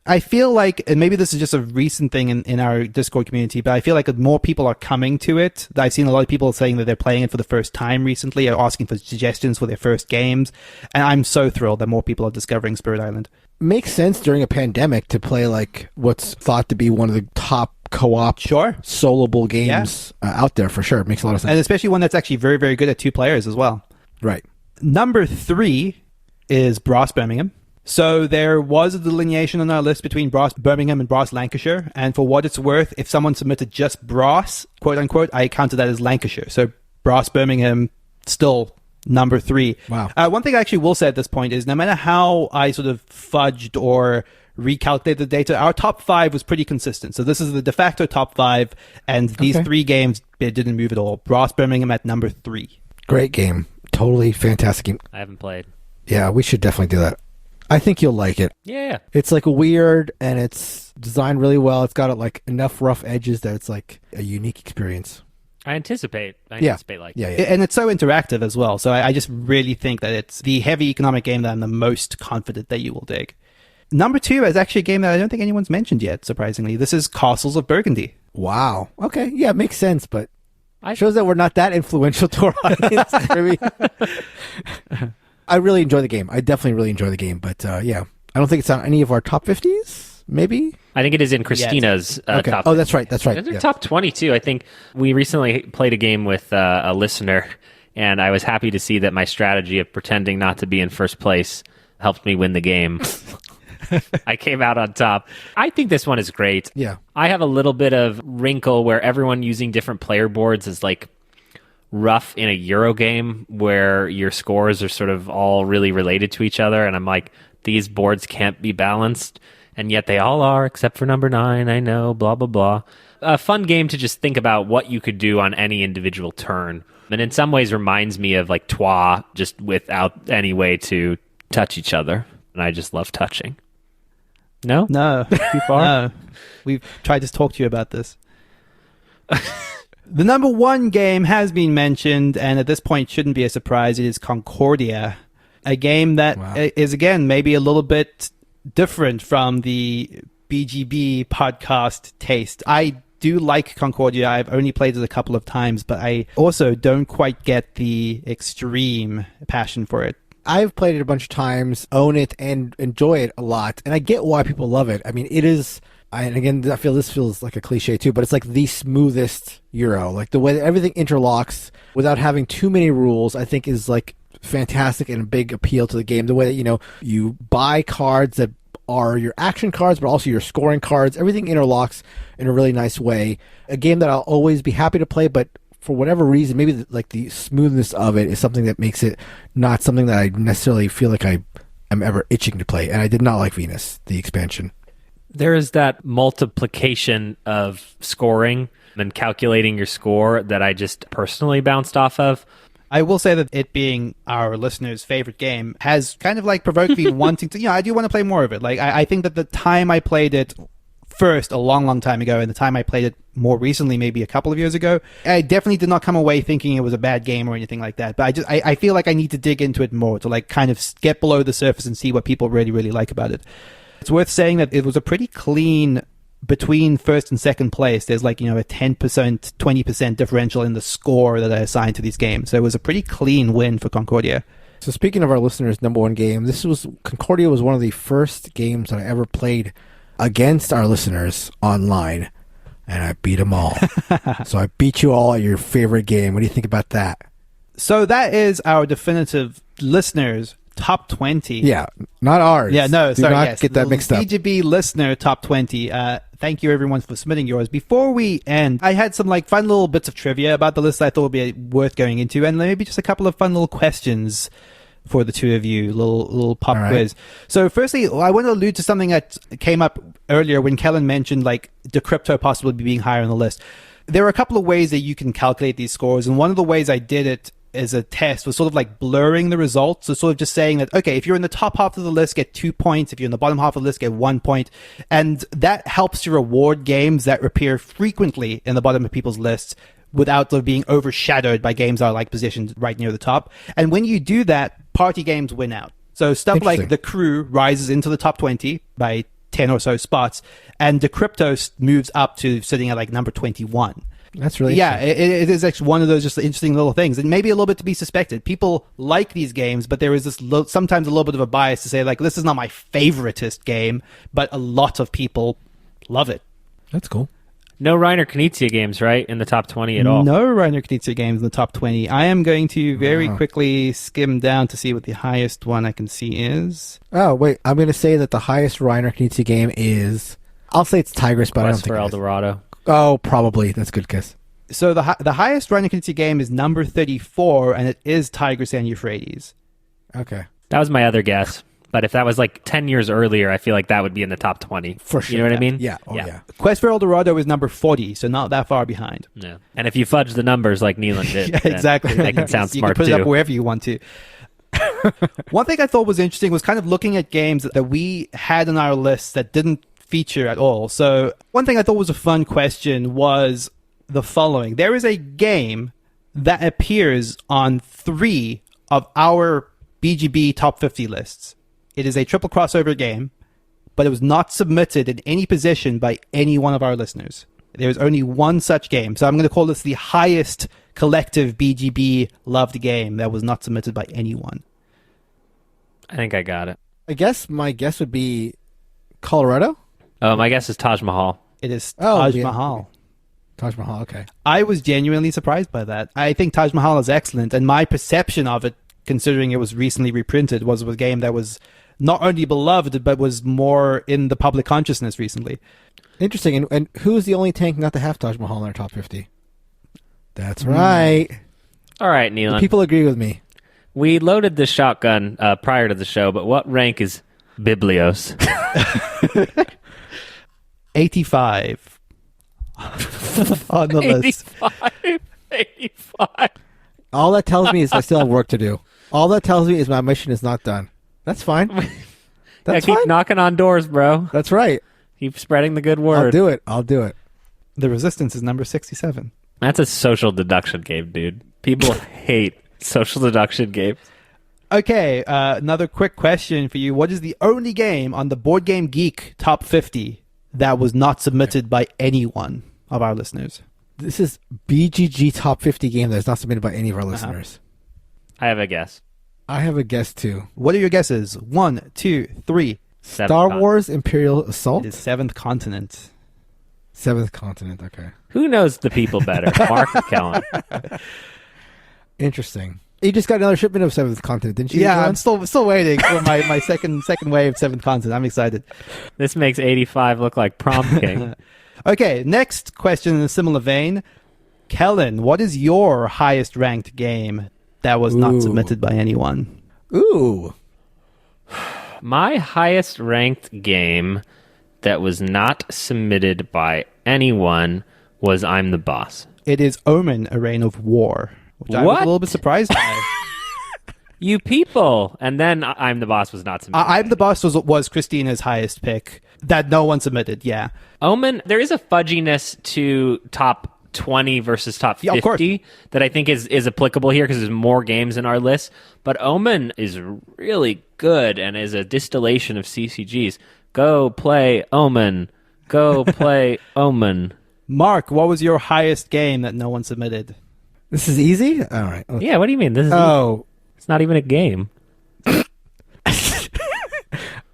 A: I feel like, and maybe this is just a recent thing in our Discord community, but I feel like more people are coming to it. I've seen a lot of people saying that they're playing it for the first time recently, or asking for suggestions for their first games. And I'm so thrilled that more people are discovering Spirit Island.
C: Makes sense during a pandemic to play like what's thought to be one of the top co-op soloable games out there for sure. It makes a lot of sense.
A: And especially one that's actually very, very good at 2 players as well.
C: Right.
A: Number 3 is Brass Birmingham. So there was a delineation on our list between Brass Birmingham and Brass Lancashire. And for what it's worth, if someone submitted just Brass, quote unquote, I counted that as Lancashire. So Brass Birmingham still number 3.
C: Wow.
A: One thing I actually will say at this point is no matter how I sort of fudged or recalculated the data, our top 5 was pretty consistent. So this is the de facto top 5, and these 3 games didn't move at all. Brass Birmingham at number 3.
C: Great game. Totally fantastic game.
B: I haven't played.
C: Yeah, we should definitely do that. I think you'll like it.
B: Yeah.
C: It's like weird, and it's designed really well. It's got like enough rough edges that it's like a unique experience.
B: I anticipate like
C: yeah.
A: And it's so interactive as well. So I just really think that it's the heavy economic game that I'm the most confident that you will dig. Number 2 is actually a game that I don't think anyone's mentioned yet, surprisingly. This is Castles of Burgundy.
C: Wow. Okay. Yeah, it makes sense, but it shows that we're not that influential to our audience. I really enjoy the game. I definitely really enjoy the game, but yeah, I don't think it's on any of our top 50s. maybe?
B: I think it is in Christina's
C: Okay.
B: top.
C: Oh, that's right.
B: They're top 22. I think we recently played a game with a listener, and I was happy to see that my strategy of pretending not to be in first place helped me win the game. I came out on top. I think this one is great.
C: Yeah.
B: I have a little bit of wrinkle where everyone using different player boards is like rough in a Euro game where your scores are sort of all really related to each other. And I'm like, these boards can't be balanced. And yet they all are, except for number 9. I know, blah, blah, blah. A fun game to just think about what you could do on any individual turn. And in some ways reminds me of like Trois, just without any way to touch each other. And I just love touching. No?
A: No.
B: Too far?
A: No. We've tried to talk to you about this. The number 1 game has been mentioned, and at this point shouldn't be a surprise. It is Concordia, a game that is, again, maybe a little bit different from the BGB podcast taste. I do like Concordia. I've only played it a couple of times, but I also don't quite get the extreme passion for it.
C: I've played it a bunch of times, own it, and enjoy it a lot. And I get why people love it. I mean, it is... And again, I feel this feels like a cliche too, but it's like the smoothest Euro. Like the way that everything interlocks without having too many rules, I think is like fantastic and a big appeal to the game. The way that, you buy cards that are your action cards, but also your scoring cards. Everything interlocks in a really nice way. A game that I'll always be happy to play, but for whatever reason, maybe the smoothness of it is something that makes it not something that I necessarily feel like I am ever itching to play. And I did not like Venus, the expansion.
B: There is that multiplication of scoring and calculating your score that I just personally bounced off of.
A: I will say that it being our listeners' favorite game has kind of like provoked me wanting to, I do want to play more of it. Like, I think that the time I played it first a long, long time ago, and the time I played it more recently, maybe a couple of years ago, I definitely did not come away thinking it was a bad game or anything like that. But I feel like I need to dig into it more to like kind of get below the surface and see what people really, really like about it. It's worth saying that it was a pretty clean between first and second place. There's like, a 10%, 20% differential in the score that I assigned to these games. So it was a pretty clean win for Concordia.
C: So speaking of our listeners' number 1 game, Concordia was one of the first games that I ever played against our listeners online, and I beat them all. So I beat you all at your favorite game. What do you think about that?
A: So that is our definitive listeners' top 20.
C: Yeah, not ours.
A: Yeah, no, sorry.
C: Do not
A: yes.
C: get that mixed up.
A: BGB listener top 20. Thank you, everyone, for submitting yours. Before we end, I had some like fun little bits of trivia about the list I thought would be worth going into, and maybe just a couple of fun little questions for the two of you, little pop quiz. So firstly, I want to allude to something that came up earlier when Kellen mentioned like Decrypto possibly being higher on the list. There are a couple of ways that you can calculate these scores, and one of the ways I did it as a test was sort of like blurring the results. So sort of just saying that, okay, if you're in the top half of the list, get 2 points. If you're in the bottom half of the list, get 1 point. And that helps to reward games that appear frequently in the bottom of people's lists without them being overshadowed by games that are like positioned right near the top. And when you do that, party games win out. So stuff like The Crew rises into the top 20 by 10 or so spots, and Decrypto moves up to sitting at like number 21.
C: That's really
A: it is actually one of those just interesting little things, and maybe a little bit to be suspected. People like these games, but there is this sometimes a little bit of a bias to say like, this is not my favoritist game, but a lot of people love it.
C: That's cool.
B: No Reiner Knizia games, right, in the top 20 at all?
A: No Reiner Knizia games in the top 20. I am going to very quickly skim down to see what the highest one I can see is.
C: Oh, wait. I'm going to say that the highest Reiner Knizia game is... I'll say it's Tigris, but I don't think
B: for El Dorado.
C: Oh, probably. That's a good guess.
A: So the highest Reiner Knizia game is number 34, and it is Tigris and Euphrates.
C: Okay.
B: That was my other guess. But if that was like 10 years earlier, I feel like that would be in the top 20.
C: For sure.
B: You know what I mean?
C: Yeah. Oh, yeah.
A: Quest for El Dorado is number 40, so not that far behind.
B: Yeah. And if you fudge the numbers like Neelan did,
A: yeah, exactly.
B: They can sound
A: you
B: smart
A: can put
B: too.
A: it up wherever you want to. One thing I thought was interesting was kind of looking at games that we had on our list that didn't feature at all. So one thing I thought was a fun question was the following. There is a game that appears on 3 of our BGB top 50 lists. It is a triple crossover game, but it was not submitted in any position by any one of our listeners. There's only one such game. So I'm going to call this the highest collective BGB loved game that was not submitted by anyone.
B: I think I got it.
C: I guess my guess would be Colorado?
B: My guess is Taj Mahal.
A: It is Taj
C: yeah.
A: Mahal.
C: Taj Mahal, okay.
A: I was genuinely surprised by that. I think Taj Mahal is excellent, and my perception of it, considering it was recently reprinted, was a game that was not only beloved, but was more in the public consciousness recently.
C: Interesting. And who's the only tank not to have Taj Mahal in our top 50? That's right.
B: All right, Neelan.
C: People agree with me.
B: We loaded this shotgun prior to the show, but what rank is Biblios?
A: 85 on the list.
B: 85.
C: All that tells me is I still have work to do. All that tells me is my mission is not done. That's fine. That's
B: keep
C: fine.
B: knocking on doors, bro.
C: That's right.
B: Keep spreading the good word.
C: I'll do it.
A: The Resistance is number 67.
B: That's a social deduction game, dude. People hate social deduction games.
A: Okay, another quick question for you. What is the only game on the Board Game Geek top 50 that was not submitted by anyone of our listeners?
C: This is BGG top 50 game that is not submitted by any of our listeners.
B: I have a guess.
C: I have a guess too.
A: What are your guesses? 1, 2, 3.
C: Star Wars Imperial Assault?
A: It is Seventh Continent.
C: Seventh Continent, okay.
B: Who knows the people better? Mark or Kellen?
C: Interesting. You just got another shipment of Seventh Continent, didn't you?
A: Yeah,
C: Dylan?
A: I'm still waiting for my second wave of Seventh Continent. I'm excited.
B: This makes 85 look like Prom King.
A: Okay, next question in a similar vein. Kellen, what is your highest ranked game that was not submitted by anyone?
C: Ooh.
B: My highest ranked game that was not submitted by anyone was I'm the Boss.
A: It is Omen, A Reign of War, which I was a little bit surprised by.
B: You people! And then I'm the Boss was not submitted.
A: I'm the Boss was Christina's highest pick that no one submitted, yeah.
B: Omen, there is a fudginess to top 20 versus top 50
A: of course.
B: that I think is applicable here because there's more games in our list. But Omen is really good and is a distillation of CCGs. Go play Omen. Go play Omen.
A: Mark, what was your highest game that no one submitted?
C: This is easy? All right. Okay.
B: Yeah, what do you mean? This is it's not even a game.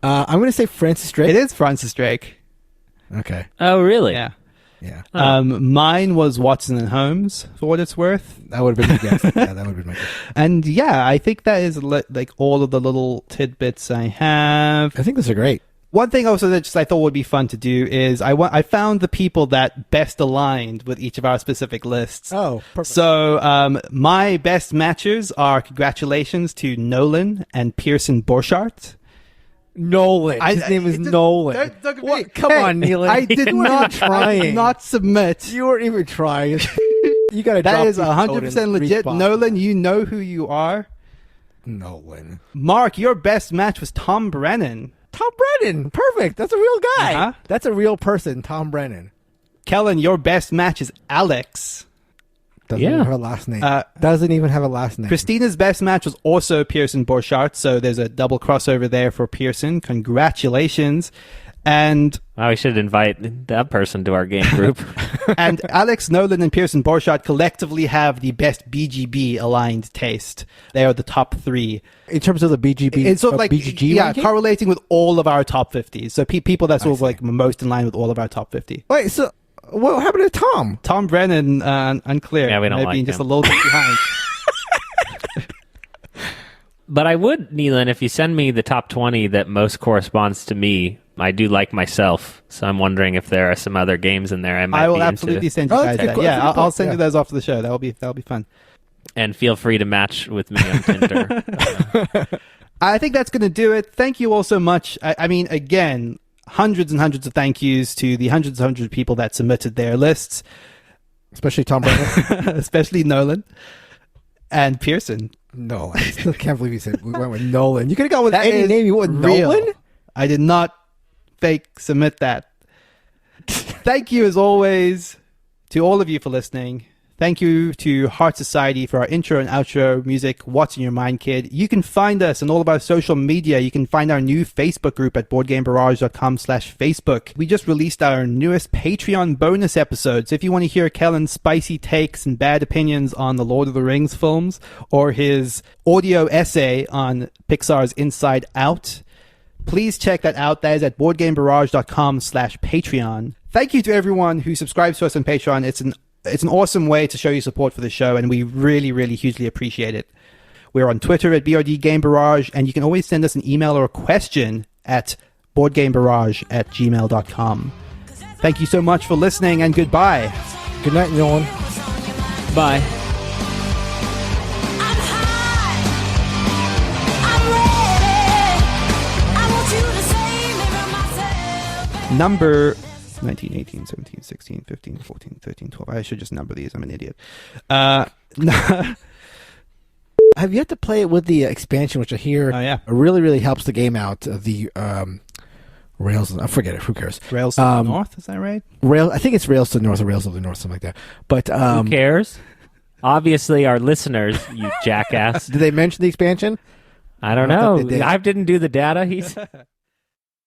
C: I'm going to say Francis Drake.
A: It is Francis Drake.
C: Okay.
B: Oh, really?
A: Yeah.
C: Yeah.
A: Mine was Watson and Holmes, for what it's worth.
C: That would have been my guess. Yeah, that would have been my guess.
A: And yeah, I think that is like all of the little tidbits I have.
C: I think those are great.
A: One thing also that I thought would be fun to do is I found the people that best aligned with each of our specific lists.
C: Oh, perfect.
A: So my best matchers are congratulations to Nolan and Pearson Borchardt.
C: Nolan. His name is Nolan. What? Come on, Neelan.
A: I did not try. I did not submit.
C: You weren't even trying. You got to.
A: That is 100% legit. Nolan, you know who you are.
C: Nolan.
A: Mark, your best match was Tom Brennan.
C: Tom Brennan. Perfect. That's a real guy.
A: Uh-huh.
C: That's a real person, Tom Brennan.
A: Kellen, your best match is Alex.
C: Doesn't even have a last name. Doesn't even have a last name.
A: Christina's best match was also Pearson Borchardt, so there's a double crossover there for Pearson. Congratulations. And
B: we should invite that person to our game group.
A: and Alex, Nolan, and Pearson Borchardt collectively have the best BGB aligned taste. They are the top 3.
C: In terms of the BGB,
A: it's sort of like
C: BGG ranking?
A: correlating with all of our top 50s. So people that sort of like most in line with all of our top 50.
C: Wait, so what happened to Tom?
A: Tom Brennan, unclear.
B: Yeah, we don't
A: Maybe
B: like
A: just
B: him.
A: a little bit behind.
B: But I would, Neelan, if you send me the top 20 that most corresponds to me, I do like myself. So I'm wondering if there are some other games in there I might
A: I will
B: be
A: absolutely
B: into.
A: send you guys that.
C: Cool.
A: Yeah, I'll send you those off the show. That'll be fun.
B: And feel free to match with me on Tinder.
A: I think that's going to do it. Thank you all so much. I mean, again, hundreds and hundreds of thank yous to the hundreds and hundreds of people that submitted their lists.
C: Especially Tom Brennan.
A: Especially Nolan and Pearson.
C: No, I still can't believe you said we went with Nolan. You could have gone with
A: That
C: any
A: is
C: name. You went with
A: real.
C: Nolan?
A: I did not fake submit that. Thank you as always to all of you for listening. Thank you to Heart Society for our intro and outro music, What's in Your Mind, Kid. You can find us on all of our social media. You can find our new Facebook group at boardgamebarrage.com/Facebook. We just released our newest Patreon bonus episode. So if you want to hear Kellen's spicy takes and bad opinions on the Lord of the Rings films, or his audio essay on Pixar's Inside Out, Please check that out. That is at boardgamebarrage.com/Patreon. Thank you to everyone who subscribes to us on Patreon. It's an awesome way to show your support for the show, and we really, really hugely appreciate it. We're on Twitter at BRDGameBarrage, and you can always send us an email or a question at boardgamebarrage@gmail.com. Thank you so much for listening, and goodbye.
C: Good night, Nolan.
B: Bye.
A: Number 19, 18, 17, 16, 15, 14, 13, 12. I should just number these. I'm an idiot.
C: I've yet to play it with the expansion, which I hear really, really helps the game out. The Rails, I forget it. Who cares?
A: Rails to the North, is that right?
C: I think it's Rails to the North or Rails to the North, something like that. But
B: who cares? Obviously, our listeners, you jackass.
C: Did they mention the expansion?
B: I don't know. I didn't do the data.